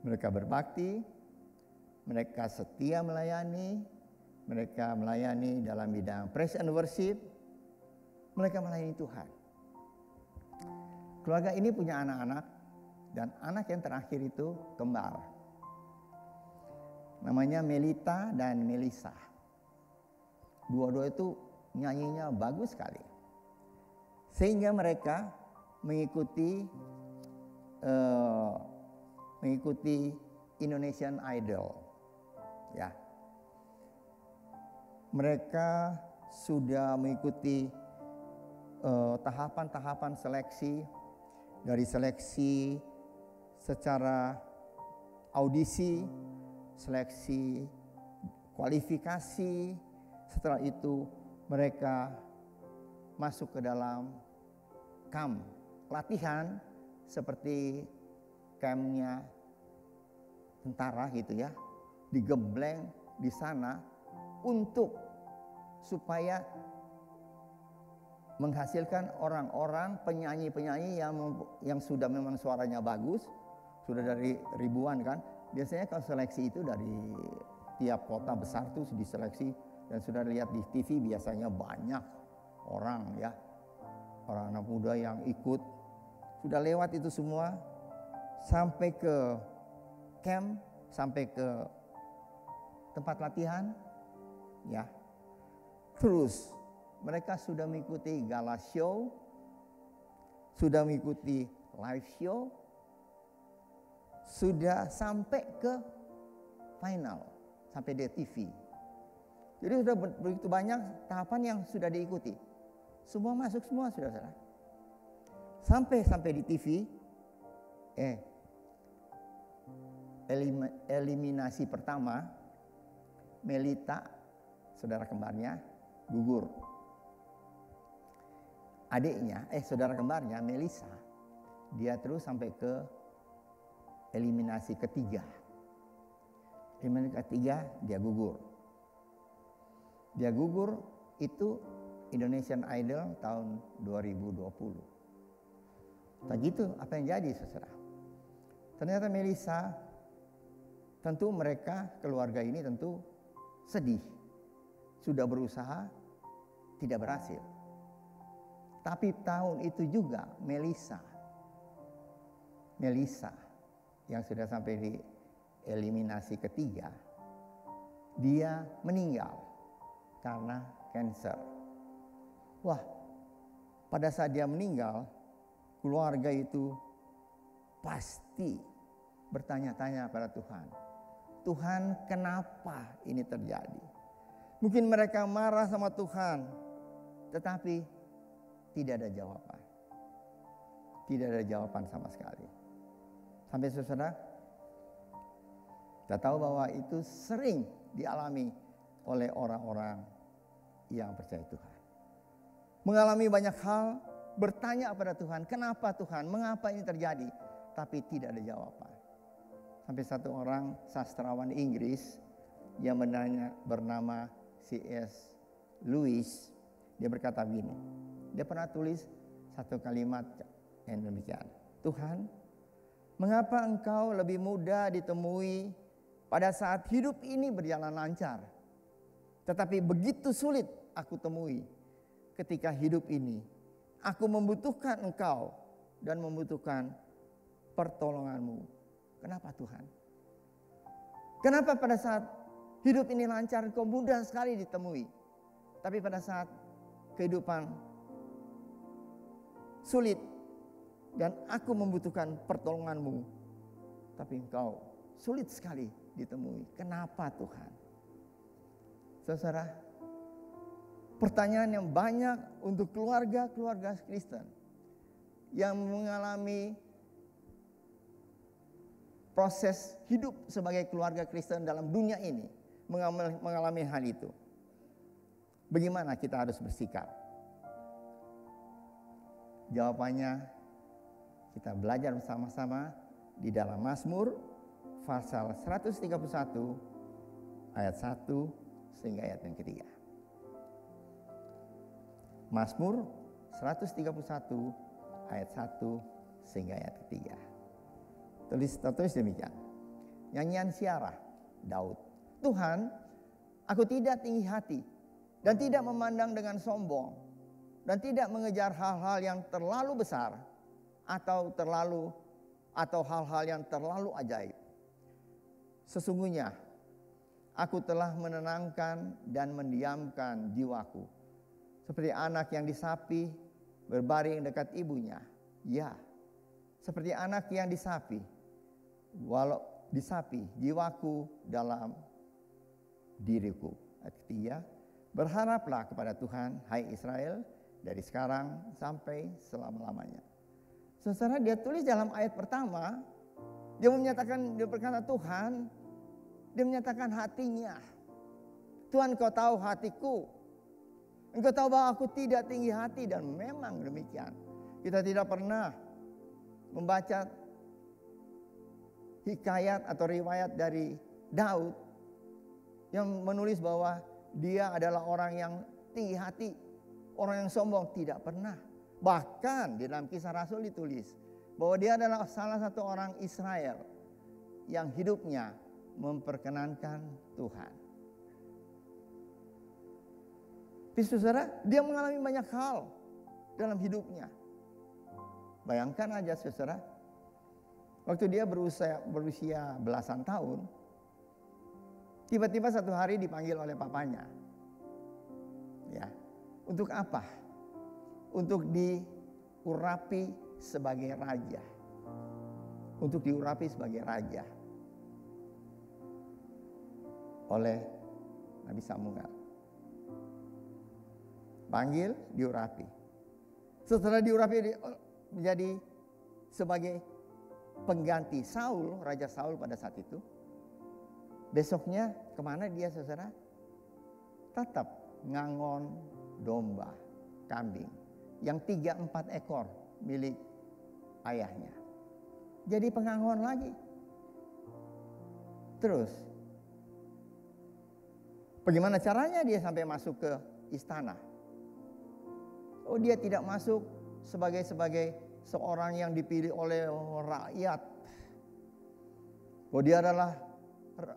mereka berbakti, mereka setia melayani, mereka melayani dalam bidang praise and worship, mereka melayani Tuhan. Keluarga ini punya anak-anak, dan anak yang terakhir itu kembar. Namanya Melita dan Melisa. Dua-dua itu nyanyinya bagus sekali. Sehingga mereka mengikuti Indonesian Idol. Ya. Mereka sudah mengikuti tahapan-tahapan seleksi, dari seleksi secara audisi, seleksi kualifikasi, setelah itu mereka masuk ke dalam camp latihan seperti campnya tentara gitu ya, digembleng di sana untuk supaya menghasilkan orang-orang penyanyi-penyanyi yang sudah memang suaranya bagus, sudah dari ribuan kan. Biasanya kalau seleksi itu dari tiap kota besar tuh diseleksi, dan sudah lihat di TV biasanya banyak orang ya, orang anak muda yang ikut. Sudah lewat itu semua, sampai ke camp, sampai ke tempat latihan, ya. Terus mereka sudah mengikuti gala show, sudah mengikuti live show, sudah sampai ke final, sampai di TV. Jadi sudah begitu banyak tahapan yang sudah diikuti. Semua masuk semua, saudara. Sampai di TV, eliminasi pertama, Melita, saudara kembarnya, gugur. Adiknya, saudara kembarnya, Melisa, dia terus sampai ke eliminasi ketiga. Eliminasi ketiga, dia gugur. Dia gugur itu Indonesian Idol tahun 2020. Tak gitu apa yang jadi, saudara? Ternyata Melisa, tentu mereka keluarga ini tentu sedih. Sudah berusaha, tidak berhasil. Tapi tahun itu juga Melisa yang sudah sampai di eliminasi ketiga, dia meninggal karena kanker. Wah, pada saat dia meninggal, keluarga itu pasti bertanya-tanya pada Tuhan. Tuhan, kenapa ini terjadi? Mungkin mereka marah sama Tuhan, tetapi tidak ada jawaban. Tidak ada jawaban sama sekali. Sampai saudara, kita tahu bahwa itu sering dialami oleh orang-orang yang percaya Tuhan. Mengalami banyak hal, bertanya kepada Tuhan, kenapa Tuhan, mengapa ini terjadi? Tapi tidak ada jawaban. Sampai satu orang sastrawan Inggris yang bernama C.S. Lewis, dia berkata begini, dia pernah tulis satu kalimat yang demikian, Tuhan, mengapa engkau lebih mudah ditemui pada saat hidup ini berjalan lancar, tetapi begitu sulit aku temui ketika hidup ini aku membutuhkan engkau dan membutuhkan pertolonganmu. Kenapa Tuhan? Kenapa pada saat hidup ini lancar engkau mudah sekali ditemui, tapi pada saat kehidupan sulit dan aku membutuhkan pertolonganmu, tapi engkau sulit sekali ditemui. Kenapa Tuhan? Saudara, pertanyaan yang banyak untuk keluarga-keluarga Kristen yang mengalami proses hidup sebagai keluarga Kristen dalam dunia ini, mengalami hal itu. Bagaimana kita harus bersikap? Jawabannya kita belajar bersama-sama di dalam Mazmur pasal 131 ayat 1 sehingga ayat yang ketiga. Mazmur 131 ayat 1 sehingga ayat ketiga. Tertulis demikian. Nyanyian Syiarah Daud. Tuhan, aku tidak tinggi hati dan tidak memandang dengan sombong dan tidak mengejar hal-hal yang terlalu besar atau hal-hal yang terlalu ajaib. Sesungguhnya aku telah menenangkan dan mendiamkan jiwaku seperti anak yang disapi berbaring dekat ibunya. Ya, seperti anak yang disapi, walau disapi jiwaku dalam diriku. Ayat ketiga, berharaplah kepada Tuhan, hai Israel, dari sekarang sampai selama-lamanya. Saudara, dia tulis dalam ayat pertama, dia berkata Tuhan, dia menyatakan hatinya. Tuhan, Engkau tahu hatiku. Engkau tahu bahwa aku tidak tinggi hati, dan memang demikian. Kita tidak pernah membaca hikayat atau riwayat dari Daud yang menulis bahwa dia adalah orang yang tinggi hati, orang yang sombong. Tidak pernah. Bahkan di dalam Kisah Rasul ditulis bahwa dia adalah salah satu orang Israel yang hidupnya memperkenankan Tuhan. Tapi saudara, dia mengalami banyak hal dalam hidupnya. Bayangkan aja saudara, Waktu dia berusia belasan tahun, tiba-tiba satu hari dipanggil oleh papanya. Ya, untuk apa? Untuk diurapi sebagai raja. Untuk diurapi sebagai raja oleh Nabi Samuel. Panggil, diurapi. Setelah diurapi menjadi sebagai pengganti Saul, Raja Saul pada saat itu. Besoknya kemana dia, saudara? Tetap ngangon domba, kambing yang 3-4 ekor milik ayahnya. Jadi pengangon lagi. Terus bagaimana caranya dia sampai masuk ke istana? Oh, dia tidak masuk sebagai seorang yang dipilih oleh rakyat. Oh, dia adalah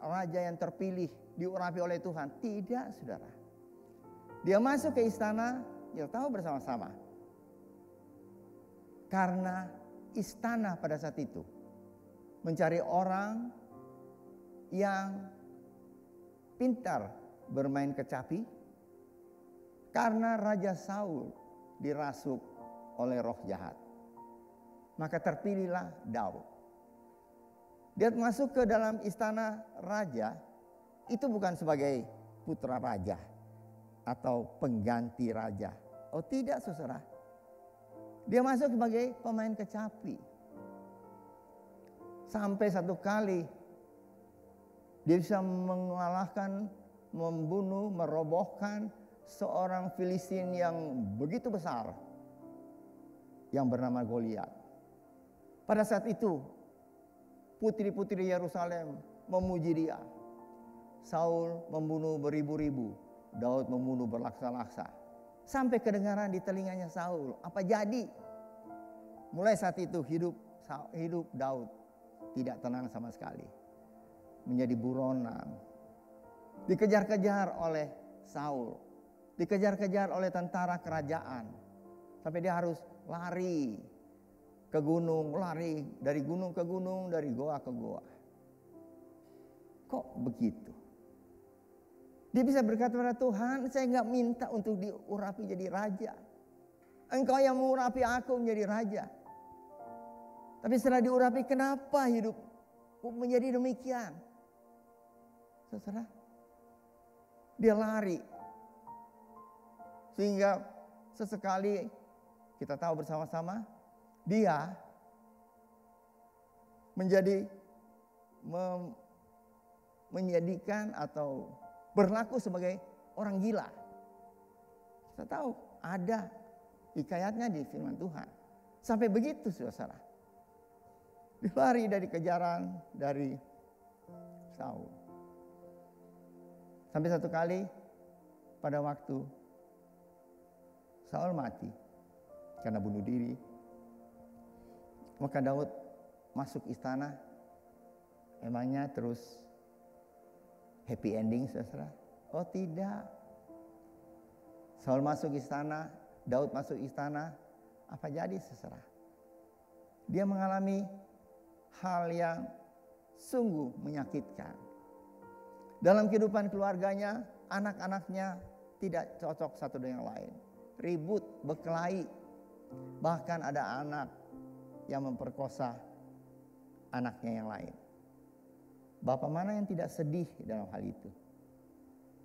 raja yang terpilih, diurapi oleh Tuhan. Tidak, saudara. Dia masuk ke istana, ya tahu bersama-sama. Karena istana pada saat itu mencari orang yang pintar bermain kecapi, karena Raja Saul dirasuk oleh roh jahat. Maka terpilihlah Daud. Dia masuk ke dalam istana raja, itu bukan sebagai putra raja atau pengganti raja. Oh tidak, saudara. Dia masuk sebagai pemain kecapi. Sampai satu kali dia bisa mengalahkan, membunuh, merobohkan seorang Filistin yang begitu besar yang bernama Goliat. Pada saat itu putri-putri Yerusalem memuji dia. Saul membunuh beribu-ribu, Daud membunuh berlaksa-laksa. Sampai kedengaran di telinganya Saul, apa jadi? Mulai saat itu hidup Daud tidak tenang sama sekali. Menjadi buronan. Dikejar-kejar oleh Saul. Dikejar-kejar oleh tentara kerajaan. Sampai dia harus lari ke gunung, lari dari gunung ke gunung, dari goa ke goa. Kok begitu? Dia bisa berkata kepada Tuhan, saya enggak minta untuk diurapi jadi raja. Engkau yang mengurapi aku menjadi raja. Tapi setelah diurapi, kenapa hidupku menjadi demikian? Saudara, dia lari. Sehingga sesekali kita tahu bersama-sama, dia menjadikan atau berlaku sebagai orang gila. Kita tahu ada hikayatnya di firman Tuhan. Sampai begitu, saudara. Dilari dari kejaran dari Saul. Sampai satu kali pada waktu Saul mati karena bunuh diri, maka Daud masuk istana. Emangnya terus happy ending, saudara? Oh tidak. Saul masuk istana, Daud masuk istana. Apa jadi, saudara? Dia mengalami hal yang sungguh menyakitkan. Dalam kehidupan keluarganya, anak-anaknya tidak cocok satu dengan yang lain. Ribut, berkelahi. Bahkan ada anak yang memperkosa anaknya yang lain. Bapak mana yang tidak sedih dalam hal itu?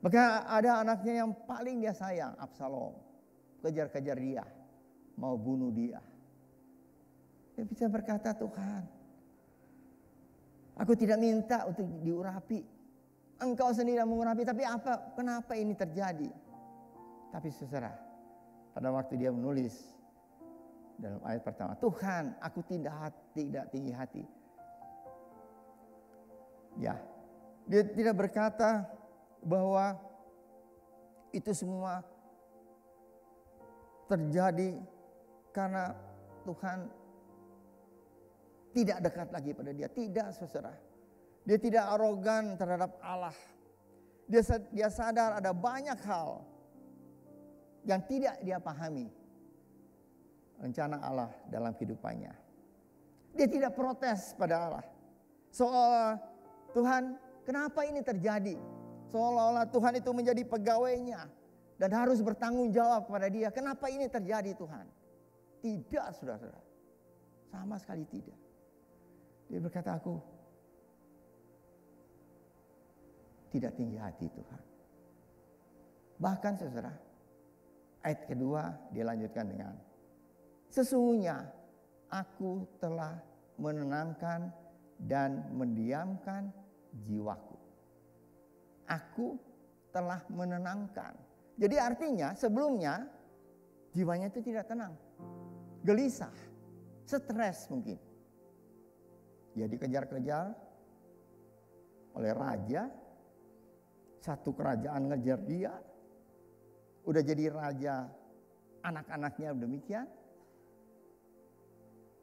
Maka ada anaknya yang paling dia sayang, Absalom. Kejar-kejar dia, mau bunuh dia. Dia bisa berkata, Tuhan, aku tidak minta untuk diurapi. Engkau sendiri yang mengurapi, tapi kenapa ini terjadi? Tapi saudara, pada waktu dia menulis dalam ayat pertama, Tuhan, aku tidak tinggi hati. Ya, dia tidak berkata bahwa itu semua terjadi karena Tuhan tidak dekat lagi pada dia. Tidak, saudara. Dia tidak arogan terhadap Allah. Dia sadar ada banyak hal yang tidak dia pahami rencana Allah dalam kehidupannya. Dia tidak protes pada Allah. Seolah Tuhan, kenapa ini terjadi? Seolah-olah Tuhan itu menjadi pegawainya dan harus bertanggung jawab kepada dia. Kenapa ini terjadi Tuhan? Tidak, saudara-saudara. Sama sekali tidak. Dia berkata, aku tidak tinggi hati Tuhan. Bahkan saudara, ayat kedua dilanjutkan dengan, sesungguhnya aku telah menenangkan dan mendiamkan jiwaku. Aku telah menenangkan. Jadi artinya sebelumnya jiwanya itu tidak tenang. Gelisah, stres mungkin. Dia dikejar-kejar oleh raja. Satu kerajaan ngejar dia. Udah jadi raja, anak-anaknya demikian.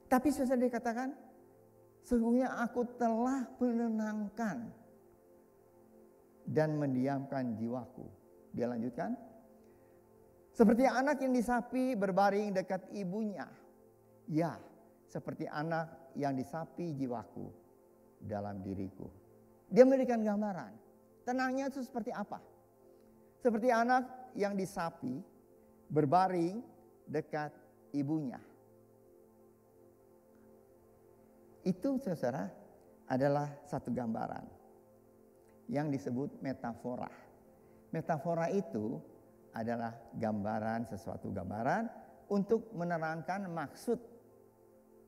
Tapi sesudah dikatakan, sesungguhnya aku telah menenangkan dan mendiamkan jiwaku. Dia lanjutkan, seperti anak yang disapi berbaring dekat ibunya. Ya, seperti anak yang disapi jiwaku dalam diriku. Dia memberikan gambaran. Tenangnya itu seperti apa? Seperti anak yang disapi berbaring dekat ibunya. Itu saudara adalah satu gambaran yang disebut metafora. Metafora itu adalah gambaran, sesuatu gambaran untuk menerangkan maksud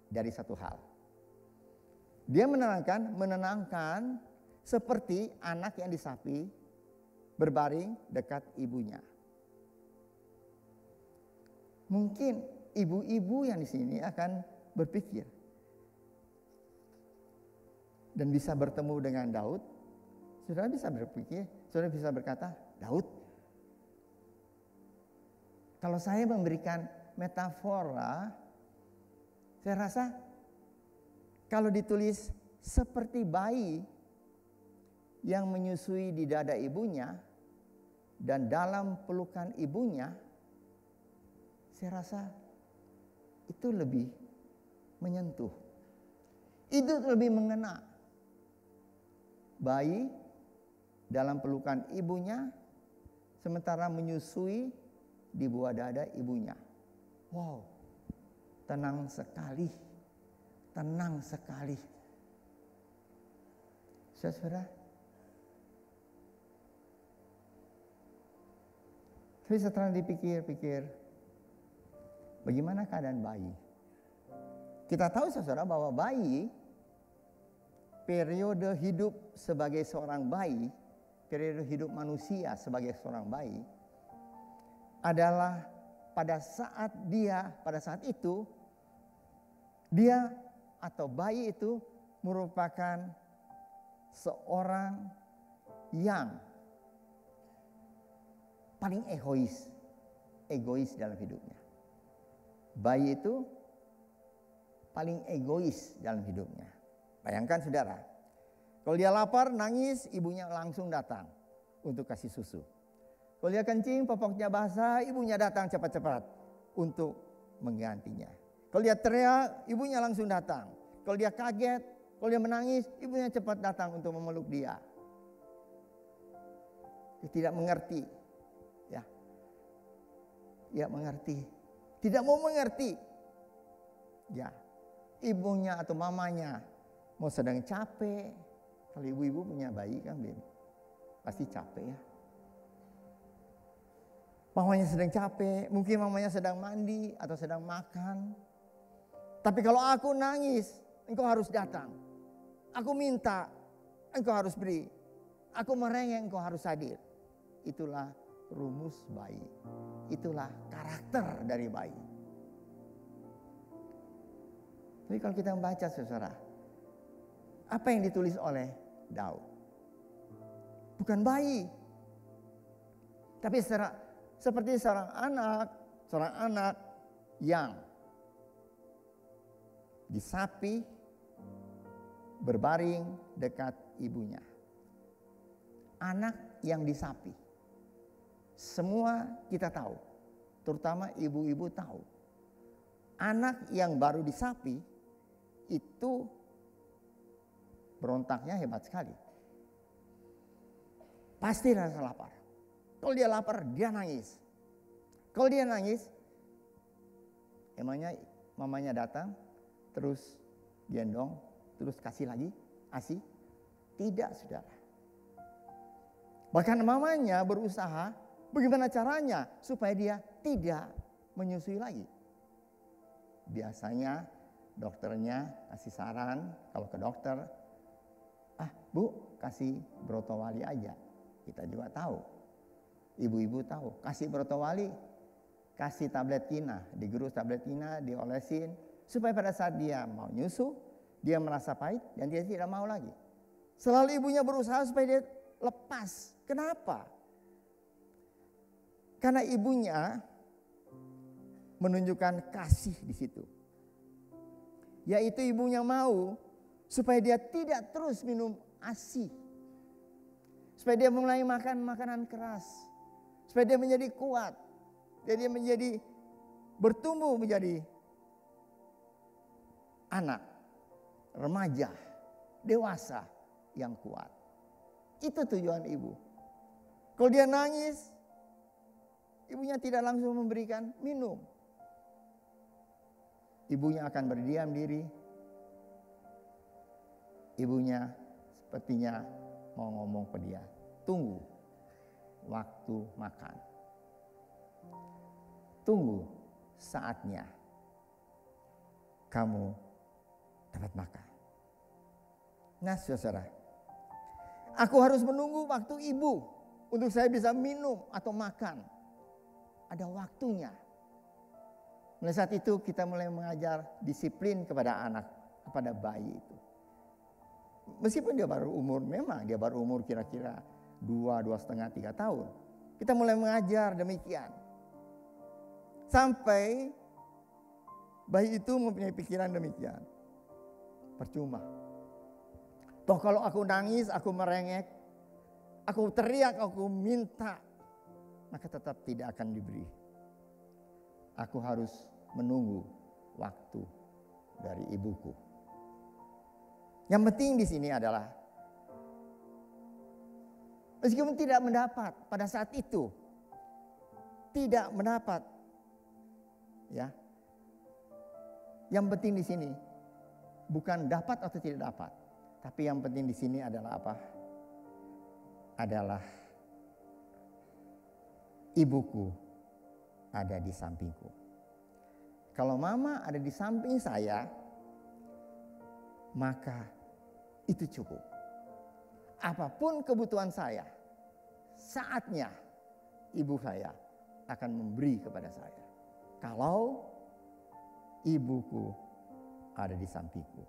dari satu hal. Dia menenangkan seperti anak yang disapi berbaring dekat ibunya. Mungkin ibu-ibu yang di sini akan berpikir dan bisa bertemu dengan Daud. Saudara bisa berpikir, saudara bisa berkata, Daud, kalau saya memberikan metafora, saya rasa kalau ditulis seperti bayi yang menyusui di dada ibunya dan dalam pelukan ibunya, saya rasa itu lebih menyentuh. Itu lebih mengena. Bayi dalam pelukan ibunya sementara menyusui di bawah dada ibunya. Wow, tenang sekali. Tenang sekali. Saudara, tapi setelah dipikir-pikir, bagaimana keadaan bayi? Kita tahu saudara bahwa bayi, periode hidup sebagai seorang bayi, periode hidup manusia sebagai seorang bayi, adalah pada saat itu, dia atau bayi itu merupakan seorang yang paling egois dalam hidupnya. Bayi itu paling egois dalam hidupnya. Bayangkan saudara, kalau dia lapar, nangis, ibunya langsung datang untuk kasih susu. Kalau dia kencing, popoknya basah, ibunya datang cepat-cepat untuk menggantinya. Kalau dia teriak, ibunya langsung datang. Kalau dia kaget, kalau dia menangis, ibunya cepat datang untuk memeluk dia. Dia tidak mengerti. Tidak mengerti. Tidak mau mengerti. Ya, ibunya atau mamanya mau sedang capek. Kalau ibu-ibu punya bayi kan, pasti capek ya. Mamanya sedang capek, mungkin mamanya sedang mandi atau sedang makan. Tapi kalau aku nangis, engkau harus datang. Aku minta, engkau harus beri. Aku merengek, engkau harus hadir. Itulah rumus bayi. Itulah karakter dari bayi. Tapi kalau kita membaca saudara, apa yang ditulis oleh Daud? Bukan bayi. Tapi seperti seorang anak yang disapi berbaring dekat ibunya. Anak yang disapi. Semua kita tahu, terutama ibu-ibu tahu. Anak yang baru disapi itu berontaknya hebat sekali. Pasti rasa lapar. Kalau dia lapar, dia nangis. Kalau dia nangis, emangnya mamanya datang, terus gendong, terus kasih lagi ASI? Tidak, saudara. Bahkan mamanya berusaha bagaimana caranya supaya dia tidak menyusui lagi. Biasanya dokternya kasih saran, kalau ke dokter, Bu, kasih brotowali aja. Kita juga tahu, ibu-ibu tahu, kasih brotowali, kasih tablet kina, digerus tablet kina, diolesin, supaya pada saat dia mau nyusu, dia merasa pahit dan dia tidak mau lagi. Selalu ibunya berusaha supaya dia lepas. Kenapa? Karena ibunya menunjukkan kasih di situ. Yaitu ibunya mau supaya dia tidak terus minum ASI. Supaya dia mulai makan makanan keras. Supaya dia menjadi kuat. Jadi dia menjadi bertumbuh menjadi anak, remaja, dewasa yang kuat. Itu tujuan ibu. Kalau dia nangis, ibunya tidak langsung memberikan minum. Ibunya akan berdiam diri. Ibunya sepertinya mau ngomong ke dia, tunggu waktu makan. Tunggu saatnya kamu dapat makan. Nah, saudara, aku harus menunggu waktu ibu untuk saya bisa minum atau makan. Ada waktunya. Mulai saat itu kita mulai mengajar disiplin kepada anak, kepada bayi itu. Meskipun dia baru umur, memang dia baru umur kira-kira 2,5, 3 tahun. Kita mulai mengajar demikian. Sampai bayi itu mempunyai pikiran demikian. Percuma. Toh kalau aku nangis, aku merengek, aku teriak, aku minta, maka tetap tidak akan diberi. Aku harus menunggu waktu dari ibuku. Yang penting di sini adalah meskipun tidak mendapat pada saat itu, tidak mendapat, ya. Yang penting di sini bukan dapat atau tidak dapat, tapi yang penting di sini adalah apa? Adalah ibuku ada di sampingku. Kalau mama ada di samping saya, maka itu cukup. Apapun kebutuhan saya, saatnya ibu saya akan memberi kepada saya. Kalau ibuku ada di sampingku.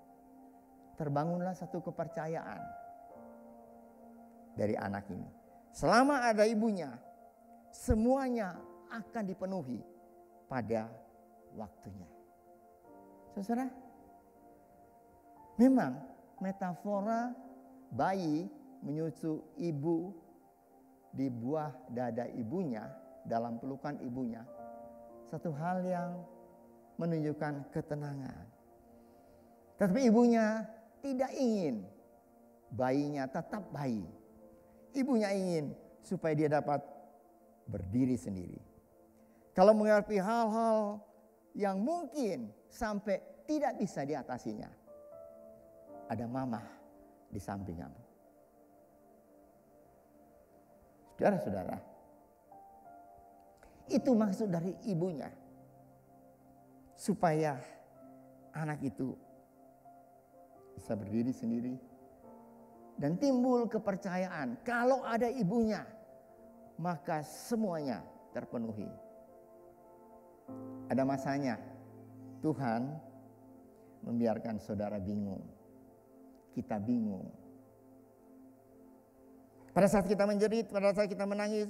Terbangunlah satu kepercayaan dari anak ini. Selama ada ibunya, semuanya akan dipenuhi pada waktunya. Saudara, memang metafora bayi menyusu ibu di buah dada ibunya, dalam pelukan ibunya, satu hal yang menunjukkan ketenangan. Tetapi ibunya tidak ingin bayinya tetap bayi. Ibunya ingin supaya dia dapat berdiri sendiri. Kalau menghadapi hal-hal yang mungkin sampai tidak bisa diatasinya, ada mama di samping kamu. Saudara-saudara, itu maksud dari ibunya. Supaya anak itu bisa berdiri sendiri. Dan timbul kepercayaan. Kalau ada ibunya, maka semuanya terpenuhi. Ada masanya Tuhan membiarkan saudara bingung. Kita bingung. Pada saat kita menjerit, pada saat kita menangis,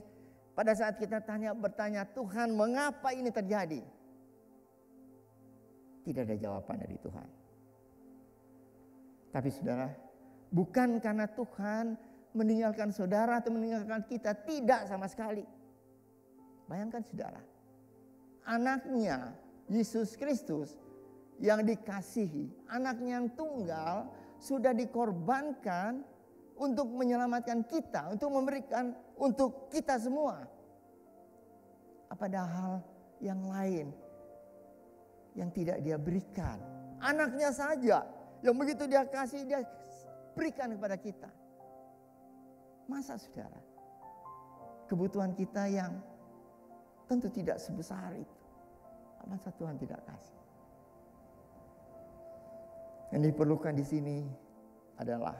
pada saat kita bertanya, Tuhan mengapa ini terjadi? Tidak ada jawaban dari Tuhan. Tapi saudara, bukan karena Tuhan meninggalkan saudara atau meninggalkan kita, tidak sama sekali. Bayangkan saudara, anaknya Yesus Kristus yang dikasihi, anaknya yang tunggal sudah dikorbankan untuk menyelamatkan kita, untuk memberikan untuk kita semua. Padahal yang lain yang tidak dia berikan, anaknya saja yang begitu dia kasih, dia berikan kepada kita. Masa saudara, kebutuhan kita yang tentu tidak sebesar itu, masa Tuhan tidak kasih? Yang diperlukan di sini adalah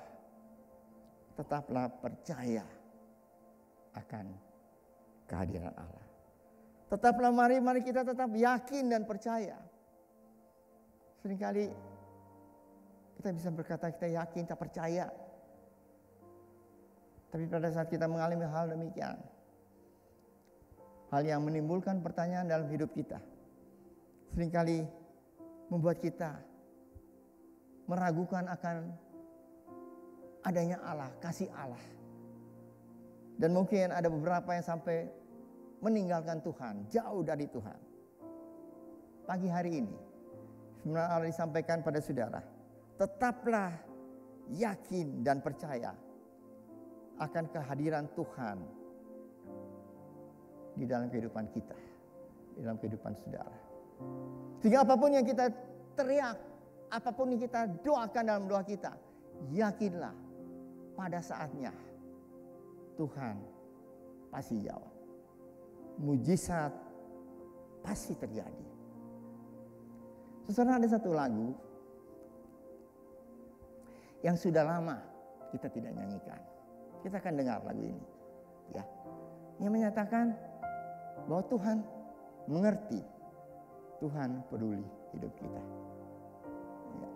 tetaplah percaya akan kehadiran Allah. Tetaplah mari kita tetap yakin dan percaya. Seringkali kita bisa berkata kita yakin, kita percaya. Tapi pada saat kita mengalami hal demikian, hal yang menimbulkan pertanyaan dalam hidup kita, seringkali membuat kita meragukan akan adanya Allah, kasih Allah. Dan mungkin ada beberapa yang sampai meninggalkan Tuhan, jauh dari Tuhan. Pagi hari ini, firman Allah disampaikan pada saudara, tetaplah yakin dan percaya akan kehadiran Tuhan di dalam kehidupan kita, di dalam kehidupan saudara. Sehingga apapun yang kita teriak, apapun yang kita doakan dalam doa kita, yakinlah pada saatnya Tuhan pasti jawab. Mujizat pasti terjadi. Saudara, ada satu lagu yang sudah lama kita tidak nyanyikan. Kita akan dengar lagu ini, ya, yang menyatakan bahwa Tuhan mengerti, Tuhan peduli hidup kita. Ya.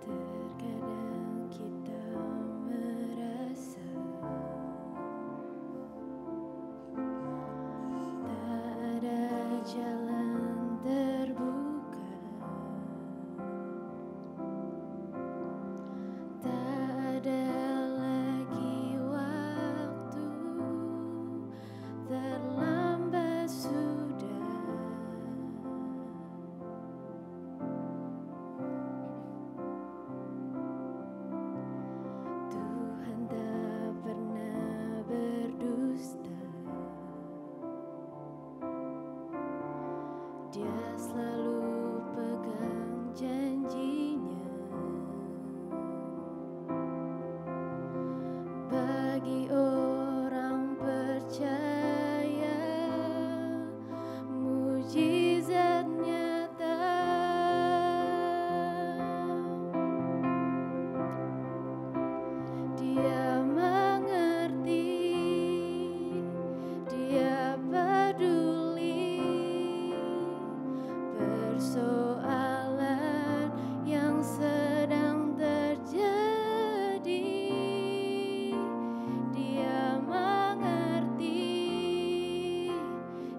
Terkadang kita merasa tak ada jalan terbuka, tak ada lagi waktu, terlambat sudah. Tuhan tak pernah berdusta, Dia selalu pegang janjinya. Bagi orang percaya, mujizat nyata. Dia mengerti, Dia peduli persoalan yang sedang terjadi. Dia mengerti,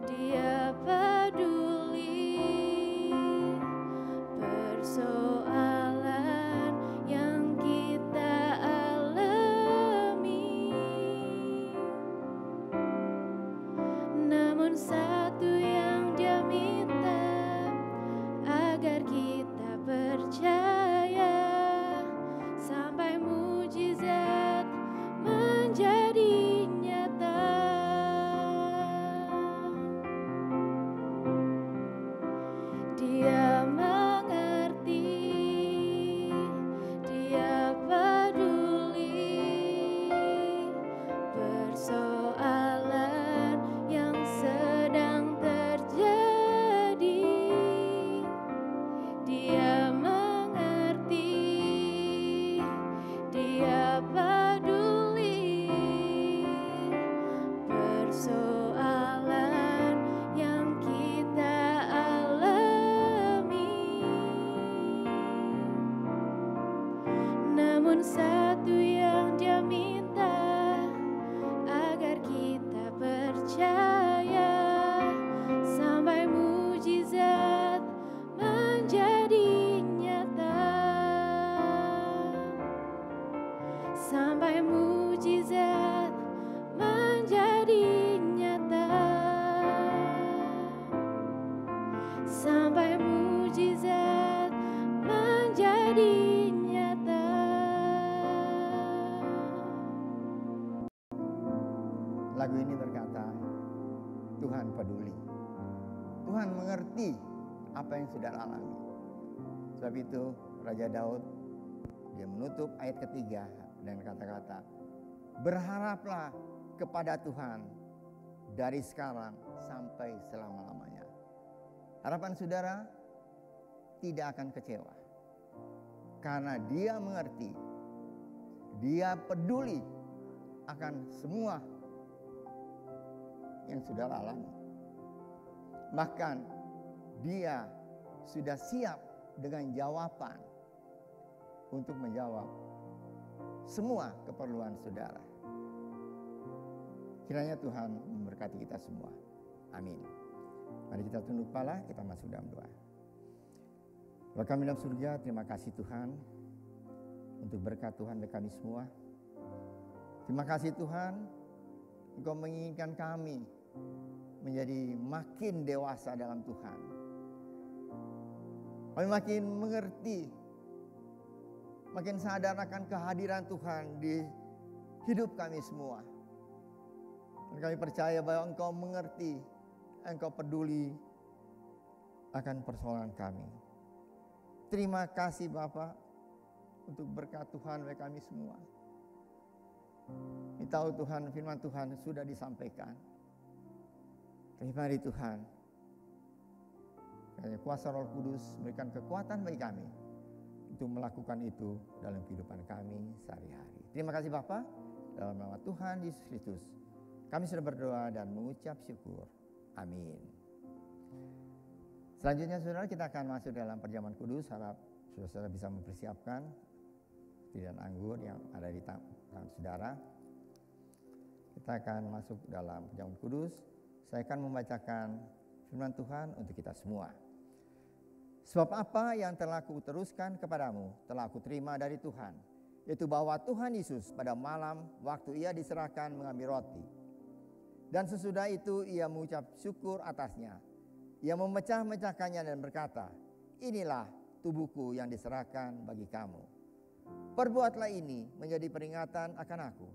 Dia peduli persoalan yang kita alami. Namun satu yang Dia minta, agar kita percaya sampai mujizat menjadi nyata. Dia mengerti, Dia peduli persoalan yang sedang terjadi. percaya sampai mujizat menjadi nyata, sampai mujizat menjadi nyata, sampai mujizat menjadi nyata. Lagu ini berkata, Tuhan peduli. Tuhan mengerti apa yang sudah alami. Sebab itu Raja Daud, dia menutup ayat ketiga dengan kata-kata, berharaplah kepada Tuhan dari sekarang sampai selama-lamanya. Harapan saudara tidak akan kecewa. Karena dia mengerti, dia peduli akan semua yang saudara alami. Bahkan dia sudah siap dengan jawaban untuk menjawab semua keperluan saudara. Kiranya Tuhan memberkati kita semua. Amin. Mari kita tunduk kepala, kita masuk dalam doa. Bapa kami dalam surga, terima kasih Tuhan untuk berkat Tuhan bagi kami semua. Terima kasih Tuhan, Engkau menginginkan kami menjadi makin dewasa dalam Tuhan. Kami makin mengerti, makin sadar akan kehadiran Tuhan di hidup kami semua. Dan kami percaya bahwa Engkau mengerti, Engkau peduli akan persoalan kami. Terima kasih Bapa untuk berkat Tuhan bagi kami semua. Kita tahu Tuhan, firman Tuhan sudah disampaikan. Tapi mari Tuhan, kuasa Roh Kudus berikan kekuatan bagi kami untuk melakukan itu dalam kehidupan kami sehari-hari. Terima kasih Bapa, dalam nama Tuhan Yesus Kristus kami sudah berdoa dan mengucap syukur. Amin. Selanjutnya saudara, kita akan masuk dalam perjamuan kudus. Harap saudara bisa mempersiapkan roti dan anggur yang ada di tangan saudara. Kita akan masuk dalam perjamuan kudus. Saya akan membacakan firman Tuhan untuk kita semua. Sebab apa yang telah kuteruskan kepadamu telah aku terima dari Tuhan, yaitu bahwa Tuhan Yesus pada malam waktu ia diserahkan mengambil roti, dan sesudah itu ia mengucap syukur atasnya. Ia memecah-mecahkannya dan berkata, inilah tubuhku yang diserahkan bagi kamu. Perbuatlah ini menjadi peringatan akan aku.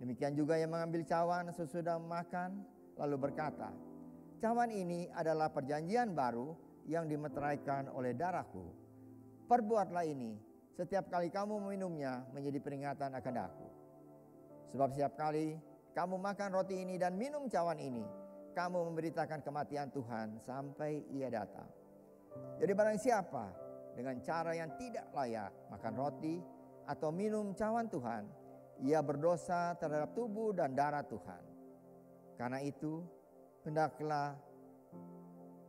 Demikian juga ia mengambil cawan sesudah makan, lalu berkata, cawan ini adalah perjanjian baru yang dimeteraikan oleh darahku. Perbuatlah ini setiap kali kamu meminumnya menjadi peringatan akan aku. Sebab setiap kali kamu makan roti ini dan minum cawan ini, kamu memberitakan kematian Tuhan sampai ia datang. Jadi barang siapa dengan cara yang tidak layak makan roti atau minum cawan Tuhan, ia berdosa terhadap tubuh dan darah Tuhan. Karena itu, hendaklah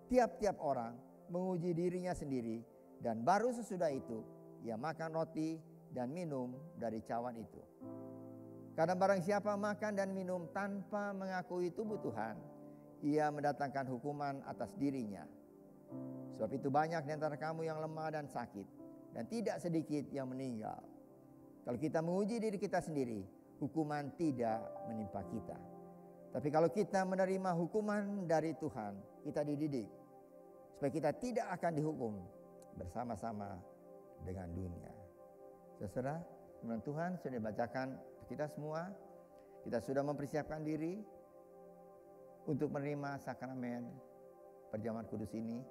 tiap-tiap orang menguji dirinya sendiri, dan baru sesudah itu ia makan roti dan minum dari cawan itu. Karena barang siapa makan dan minum tanpa mengakui tubuh Tuhan, ia mendatangkan hukuman atas dirinya. Sebab itu banyak di antara kamu yang lemah dan sakit, dan tidak sedikit yang meninggal. Kalau kita menguji diri kita sendiri, hukuman tidak menimpa kita. Tapi kalau kita menerima hukuman dari Tuhan, kita dididik supaya kita tidak akan dihukum bersama-sama dengan dunia. Saudara, firman Tuhan sudah dibacakan kita semua. Kita sudah mempersiapkan diri untuk menerima sakramen perjamuan kudus ini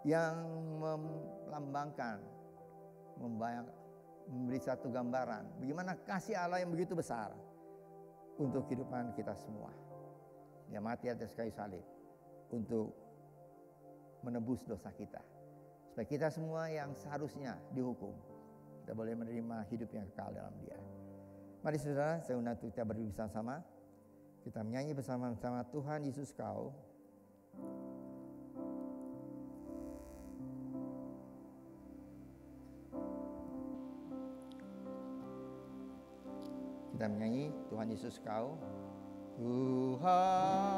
yang melambangkan, memberi satu gambaran bagaimana kasih Allah yang begitu besar untuk kehidupan kita semua. Dia mati atas kayu salib untuk menebus dosa kita, supaya kita semua yang seharusnya dihukum, kita boleh menerima hidup yang kekal dalam Dia. Mari saudara, saya undang kita berdiri bersama-sama. Kita menyanyi bersama-sama, Tuhan Yesus Kau. Kita menyanyi Tuhan Yesus Kau. Tuhan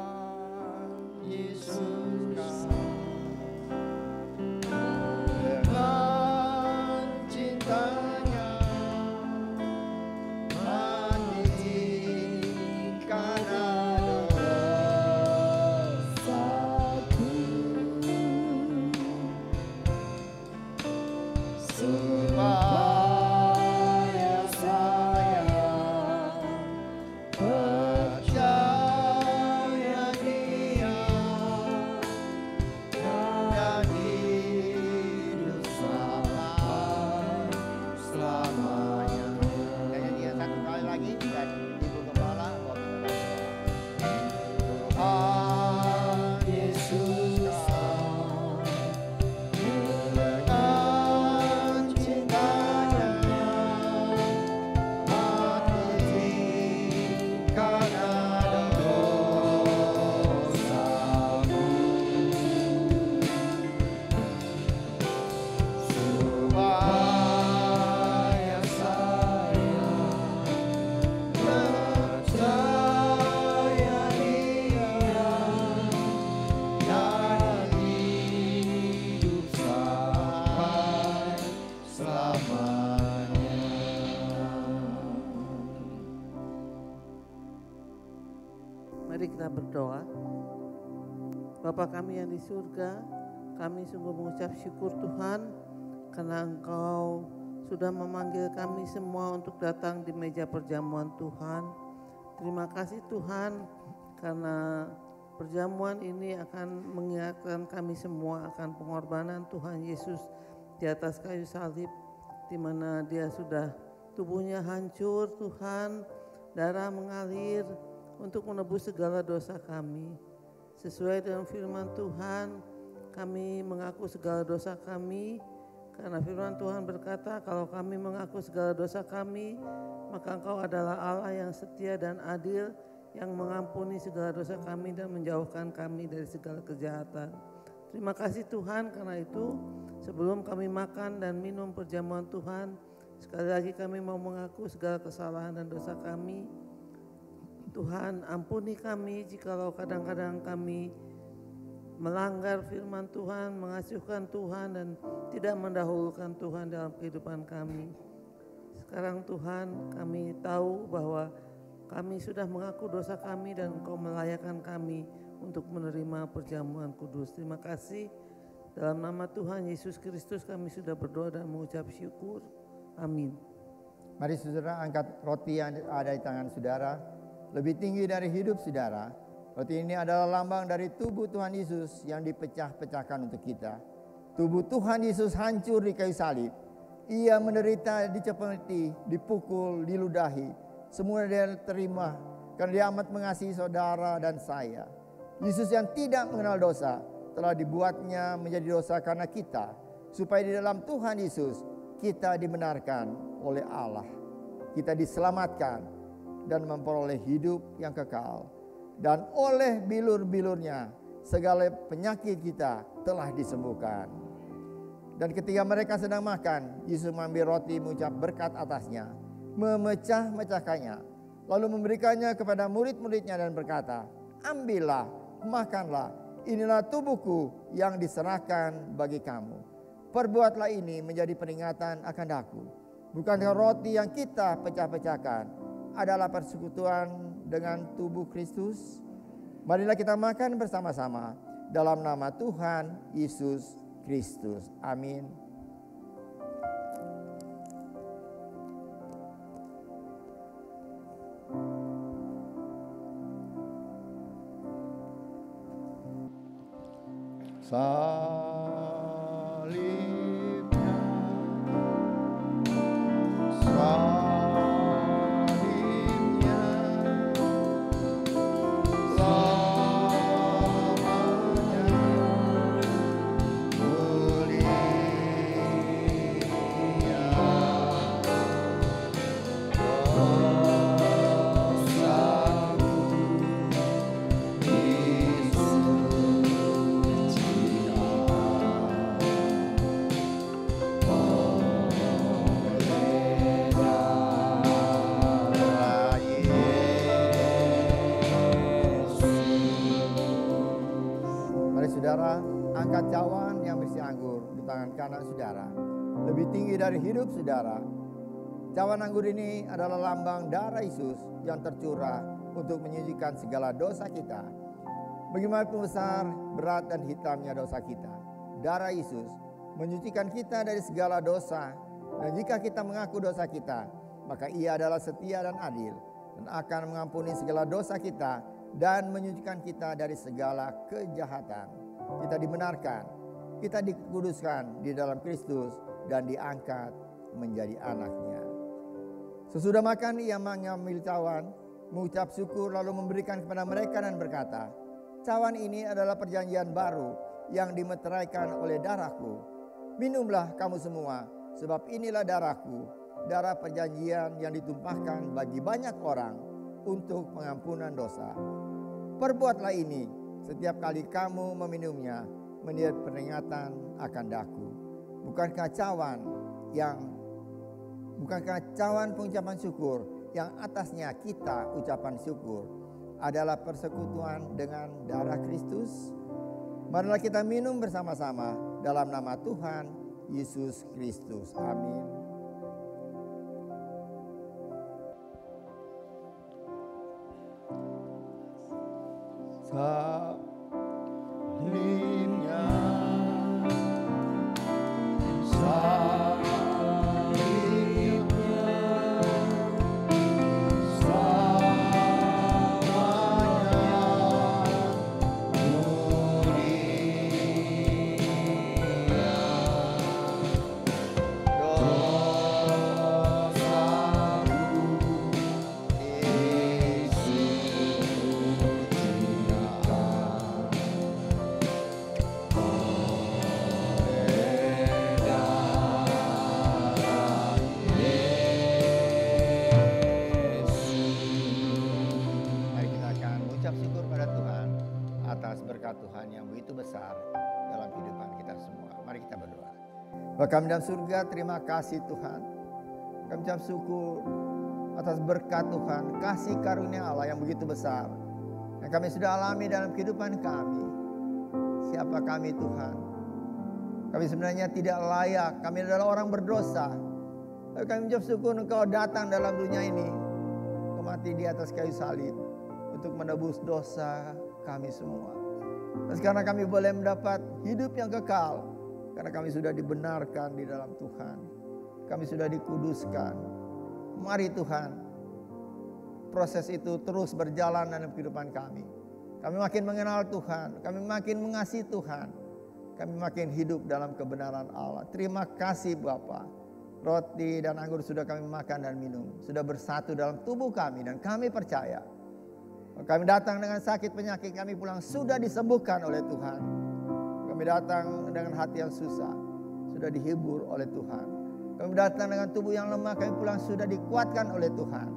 Mari kita berdoa. Bapa kami yang di surga, kami sungguh mengucap syukur Tuhan karena Engkau sudah memanggil kami semua untuk datang di meja perjamuan Tuhan. Terima kasih Tuhan karena perjamuan ini akan mengingatkan kami semua akan pengorbanan Tuhan Yesus di atas kayu salib, di mana Dia sudah tubuhnya hancur Tuhan, darah mengalir untuk menebus segala dosa kami. Sesuai dengan firman Tuhan, kami mengaku segala dosa kami, karena firman Tuhan berkata, kalau kami mengaku segala dosa kami, maka Engkau adalah Allah yang setia dan adil, yang mengampuni segala dosa kami dan menjauhkan kami dari segala kejahatan. Terima kasih Tuhan, karena itu sebelum kami makan dan minum perjamuan Tuhan, sekali lagi kami mau mengaku segala kesalahan dan dosa kami. Tuhan, ampuni kami jikalau kadang-kadang kami melanggar firman Tuhan, mengasihkan Tuhan dan tidak mendahulukan Tuhan dalam kehidupan kami. Sekarang Tuhan, kami tahu bahwa kami sudah mengaku dosa kami dan Engkau melayakkan kami untuk menerima perjamuan kudus. Terima kasih. Dalam nama Tuhan Yesus Kristus kami sudah berdoa dan mengucap syukur. Amin. Mari saudara angkat roti yang ada di tangan saudara. Lebih tinggi dari hidup saudara. Roti ini adalah lambang dari tubuh Tuhan Yesus yang dipecah-pecahkan untuk kita. Tubuh Tuhan Yesus hancur di kayu salib. Ia menderita, dicapeti, dipukul, diludahi. Semua Dia terima karena Dia amat mengasihi saudara dan saya. Yesus yang tidak mengenal dosa telah dibuatnya menjadi dosa karena kita, supaya di dalam Tuhan Yesus kita dibenarkan oleh Allah. Kita diselamatkan dan memperoleh hidup yang kekal. Dan oleh bilur-bilurnya segala penyakit kita telah disembuhkan. Dan ketika mereka sedang makan, Yesus mengambil roti, mengucap berkat atasnya, memecah-mecahkannya, lalu memberikannya kepada murid-muridnya dan berkata, ambillah, makanlah, inilah tubuhku yang diserahkan bagi kamu. Perbuatlah ini menjadi peringatan akan aku. Bukankah roti yang kita pecah-pecahkan adalah persekutuan dengan tubuh Kristus? Marilah kita makan bersama-sama dalam nama Tuhan Yesus Kristus. Amin. Salibnya, Saudara, angkat cawan yang berisi anggur di tangan kanan saudara. Lebih tinggi dari hidup saudara. Cawan anggur ini adalah lambang darah Yesus yang tercurah untuk menyucikan segala dosa kita. Bagaimanapun besar, berat dan hitamnya dosa kita, darah Yesus menyucikan kita dari segala dosa. Dan jika kita mengaku dosa kita, maka Ia adalah setia dan adil dan akan mengampuni segala dosa kita dan menyucikan kita dari segala kejahatan. Kita dibenarkan, kita dikuduskan di dalam Kristus dan diangkat menjadi anak-Nya. Sesudah makan Ia mengambil cawan, mengucap syukur lalu memberikan kepada mereka dan berkata, "Cawan ini adalah perjanjian baru yang dimeteraikan oleh darahku. Minumlah kamu semua, sebab inilah darahku, darah perjanjian yang ditumpahkan bagi banyak orang untuk pengampunan dosa. Perbuatlah ini setiap kali kamu meminumnya menurut peringatan akan daku." Bukankah cawan pengucapan syukur yang atasnya kita ucapan syukur adalah persekutuan dengan darah Kristus? Marilah kita minum bersama-sama dalam nama Tuhan Yesus Kristus. Amin. Salibnya, Tuhan yang begitu besar dalam kehidupan kita semua. Mari kita berdoa. Bapa kami dalam surga, terima kasih Tuhan. Kami ucap syukur atas berkat Tuhan, kasih karunia Allah yang begitu besar yang kami sudah alami dalam kehidupan kami. Siapa kami Tuhan? Kami sebenarnya tidak layak, kami adalah orang berdosa. Tapi kami ucap syukur Engkau datang dalam dunia ini, Engkau mati di atas kayu salib untuk menebus dosa kami semua. Dan sekarang kami boleh mendapat hidup yang kekal karena kami sudah dibenarkan di dalam Tuhan. Kami sudah dikuduskan. Mari Tuhan, proses itu terus berjalan dalam kehidupan kami. Kami makin mengenal Tuhan, kami makin mengasihi Tuhan. Kami makin hidup dalam kebenaran Allah. Terima kasih Bapa. Roti dan anggur sudah kami makan dan minum, sudah bersatu dalam tubuh kami dan kami percaya kami datang dengan sakit penyakit kami pulang sudah disembuhkan oleh Tuhan. Kami datang dengan hati yang susah, sudah dihibur oleh Tuhan. Kami datang dengan tubuh yang lemah, kami pulang sudah dikuatkan oleh Tuhan.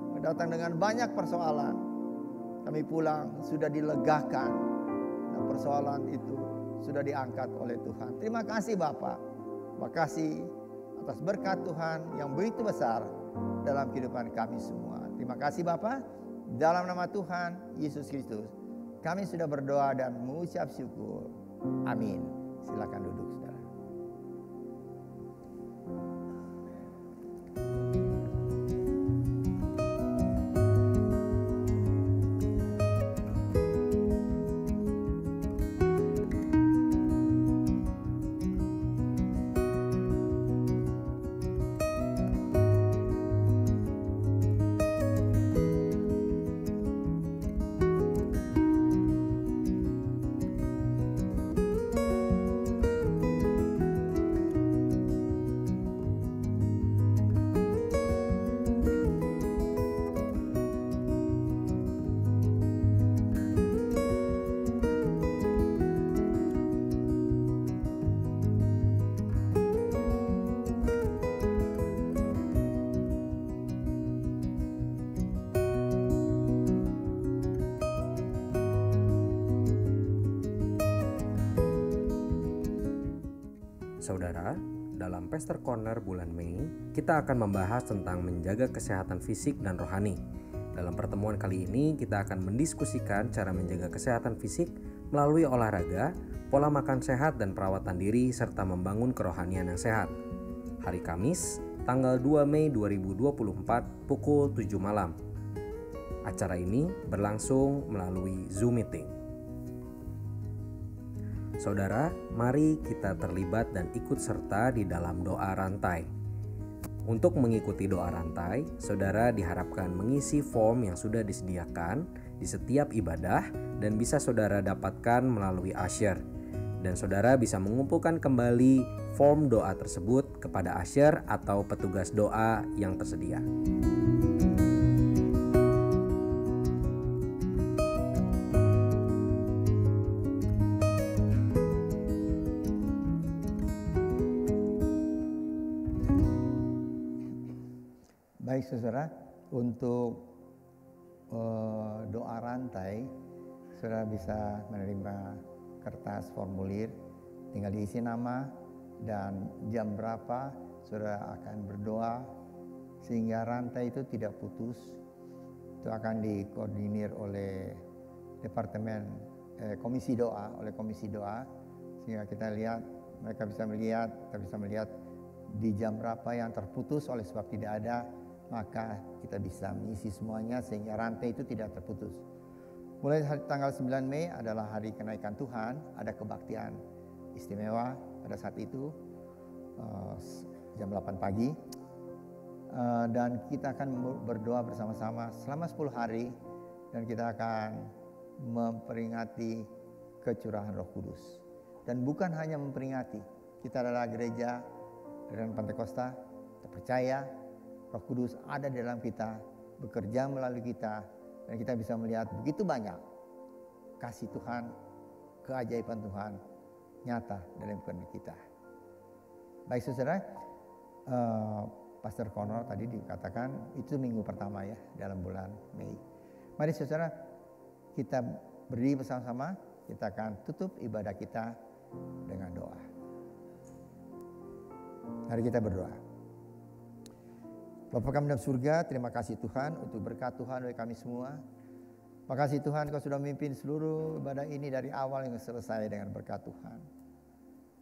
Kami datang dengan banyak persoalan, kami pulang sudah dilegakan. Dan persoalan itu sudah diangkat oleh Tuhan. Terima kasih Bapa. Terima kasih atas berkat Tuhan yang begitu besar dalam kehidupan kami semua. Terima kasih Bapa. Dalam nama Tuhan Yesus Kristus kami sudah berdoa dan mengucap syukur. Amin. Silakan duduk saudara. Saudara, dalam Pastor Corner bulan Mei, kita akan membahas tentang menjaga kesehatan fisik dan rohani. Dalam pertemuan kali ini kita akan mendiskusikan cara menjaga kesehatan fisik melalui olahraga, pola makan sehat dan perawatan diri serta membangun kerohanian yang sehat. Hari Kamis, tanggal 2 Mei 2024 pukul 7 malam. Acara ini berlangsung melalui Zoom meeting. Saudara, mari kita terlibat dan ikut serta di dalam doa rantai. Untuk mengikuti doa rantai, saudara diharapkan mengisi form yang sudah disediakan di setiap ibadah dan bisa saudara dapatkan melalui usher. Dan saudara bisa mengumpulkan kembali form doa tersebut kepada usher atau petugas doa yang tersedia. Baik saudara, untuk doa rantai, saudara bisa menerima kertas formulir, tinggal diisi nama dan jam berapa saudara akan berdoa sehingga rantai itu tidak putus. Itu akan dikoordinir oleh departemen komisi doa, sehingga mereka bisa melihat di jam berapa yang terputus oleh sebab tidak ada, maka kita bisa mengisi semuanya sehingga rantai itu tidak terputus. Mulai tanggal 9 Mei adalah hari kenaikan Tuhan, ada kebaktian istimewa pada saat itu jam 8 pagi. Dan kita akan berdoa bersama-sama selama 10 hari dan kita akan memperingati kecurahan Roh Kudus. Dan bukan hanya memperingati, kita adalah gereja Harian Pantekosta, kita percaya Roh Kudus ada di dalam kita, bekerja melalui kita, dan kita bisa melihat begitu banyak kasih Tuhan, keajaiban Tuhan nyata dalam kehidupan kita. Baik saudara, Pastor Connor tadi dikatakan itu minggu pertama ya dalam bulan Mei. Mari saudara, kita berdiri bersama-sama, kita akan tutup ibadah kita dengan doa. Mari kita berdoa. Bapa kami dalam surga, terima kasih Tuhan untuk berkat Tuhan bagi kami semua. Makasih Tuhan Kau sudah memimpin seluruh ibadah ini dari awal hingga selesai dengan berkat Tuhan.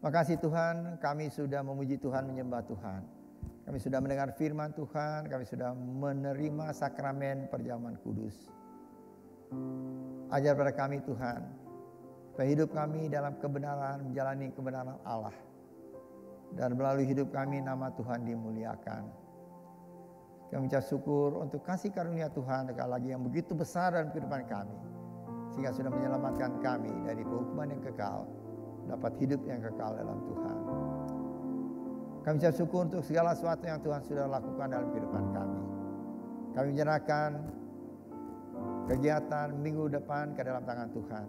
Makasih Tuhan, kami sudah memuji Tuhan, menyembah Tuhan. Kami sudah mendengar firman Tuhan, kami sudah menerima sakramen perjamuan kudus. Ajar pada kami Tuhan, supaya hidup kami dalam kebenaran, menjalani kebenaran Allah. Dan melalui hidup kami nama Tuhan dimuliakan. Kami ucap syukur untuk kasih karunia Tuhan sekali lagi yang begitu besar dalam kehidupan kami. Sehingga sudah menyelamatkan kami dari kehukuman yang kekal, dapat hidup yang kekal dalam Tuhan. Kami ucap syukur untuk segala sesuatu yang Tuhan sudah lakukan dalam kehidupan kami. Kami menyerahkan kegiatan minggu depan ke dalam tangan Tuhan.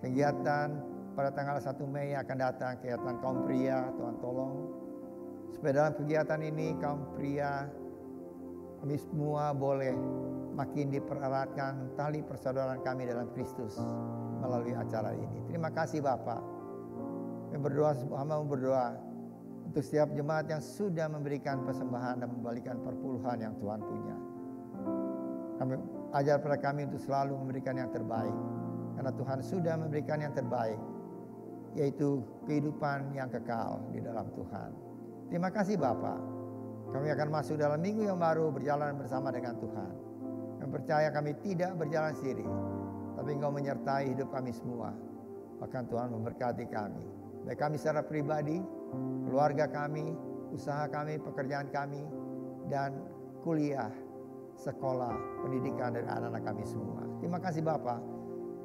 Kegiatan pada tanggal 1 Mei akan datang, kegiatan kaum pria, Tuhan tolong. Supaya dalam kegiatan ini kaum pria, kami semua boleh makin dipereratkan tali persaudaraan kami dalam Kristus melalui acara ini. Terima kasih Bapak. Kami berdoa untuk setiap jemaat yang sudah memberikan persembahan dan membalikan perpuluhan yang Tuhan punya. Kami ajar pada kami untuk selalu memberikan yang terbaik. Karena Tuhan sudah memberikan yang terbaik, yaitu kehidupan yang kekal di dalam Tuhan. Terima kasih Bapak. Kami akan masuk dalam minggu yang baru berjalan bersama dengan Tuhan. Kami percaya kami tidak berjalan sendiri, tapi Engkau menyertai hidup kami semua. Bahkan Tuhan memberkati kami. Baik kami secara pribadi, keluarga kami, usaha kami, pekerjaan kami, dan kuliah, sekolah, pendidikan dari anak-anak kami semua. Terima kasih Bapak.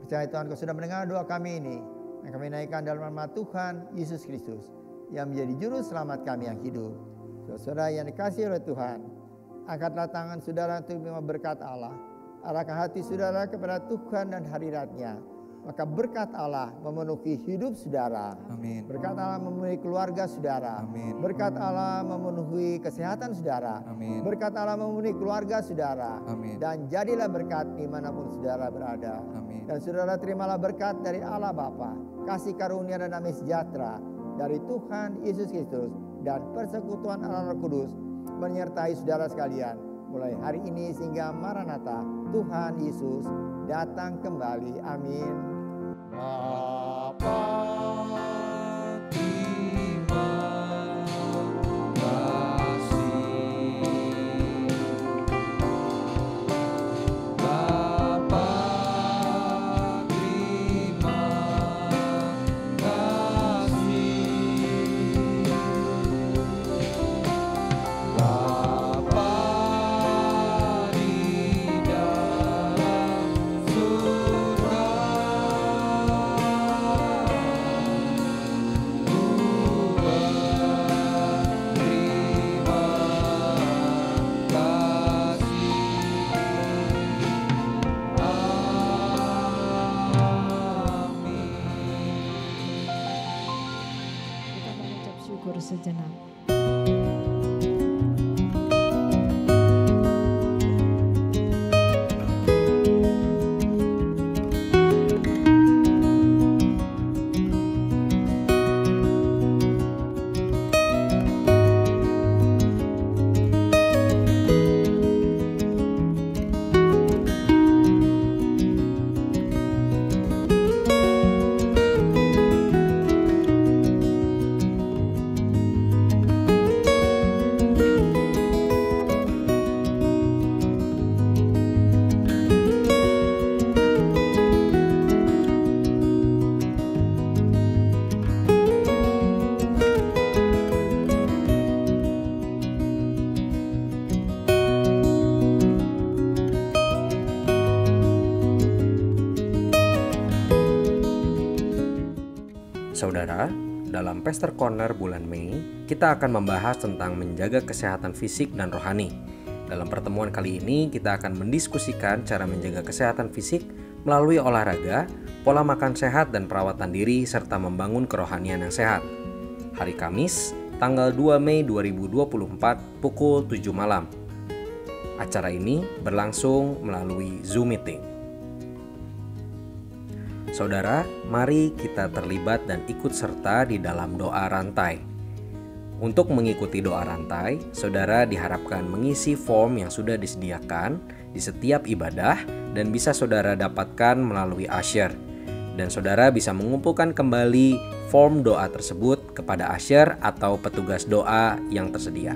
Percaya Tuhan Kau sudah mendengar doa kami ini. Yang kami naikkan dalam nama Tuhan Yesus Kristus, yang menjadi juru selamat kami yang hidup. Saudara yang dikasihi oleh Tuhan, angkatlah tangan saudara untuk menerima berkat Allah. Arahkan hati saudara kepada Tuhan dan hadirat-Nya. Maka berkat Allah memenuhi hidup saudara. Amin. Berkat Allah memenuhi keluarga saudara. Amin. Berkat Allah memenuhi kesehatan saudara. Amin. Berkat Allah memenuhi keluarga saudara. Amin. Dan jadilah berkat dimanapun saudara berada. Amin. Dan saudara terimalah berkat dari Allah Bapa, kasih karunia dan damai sejahtera dari Tuhan Yesus Kristus, dan persekutuan Allah Roh Kudus menyertai saudara sekalian mulai hari ini sehingga Maranatha, Tuhan Yesus datang kembali. Amin. Bapa, terima kasih. Bapa, terima kasih. Bapa di dalam surga, Kita mengucap syukur sejenak. Saudara, dalam Pastor Corner bulan Mei, kita akan membahas tentang menjaga kesehatan fisik dan rohani. Dalam pertemuan kali ini, kita akan mendiskusikan cara menjaga kesehatan fisik melalui olahraga, pola makan sehat dan perawatan diri, serta membangun kerohanian yang sehat. Hari Kamis, tanggal 2 Mei 2024, pukul 7 malam. Acara ini berlangsung melalui Zoom Meeting. Saudara, mari kita terlibat dan ikut serta di dalam doa rantai. Untuk mengikuti doa rantai, saudara diharapkan mengisi form yang sudah disediakan di setiap ibadah dan bisa saudara dapatkan melalui usher. Dan saudara bisa mengumpulkan kembali form doa tersebut kepada usher atau petugas doa yang tersedia.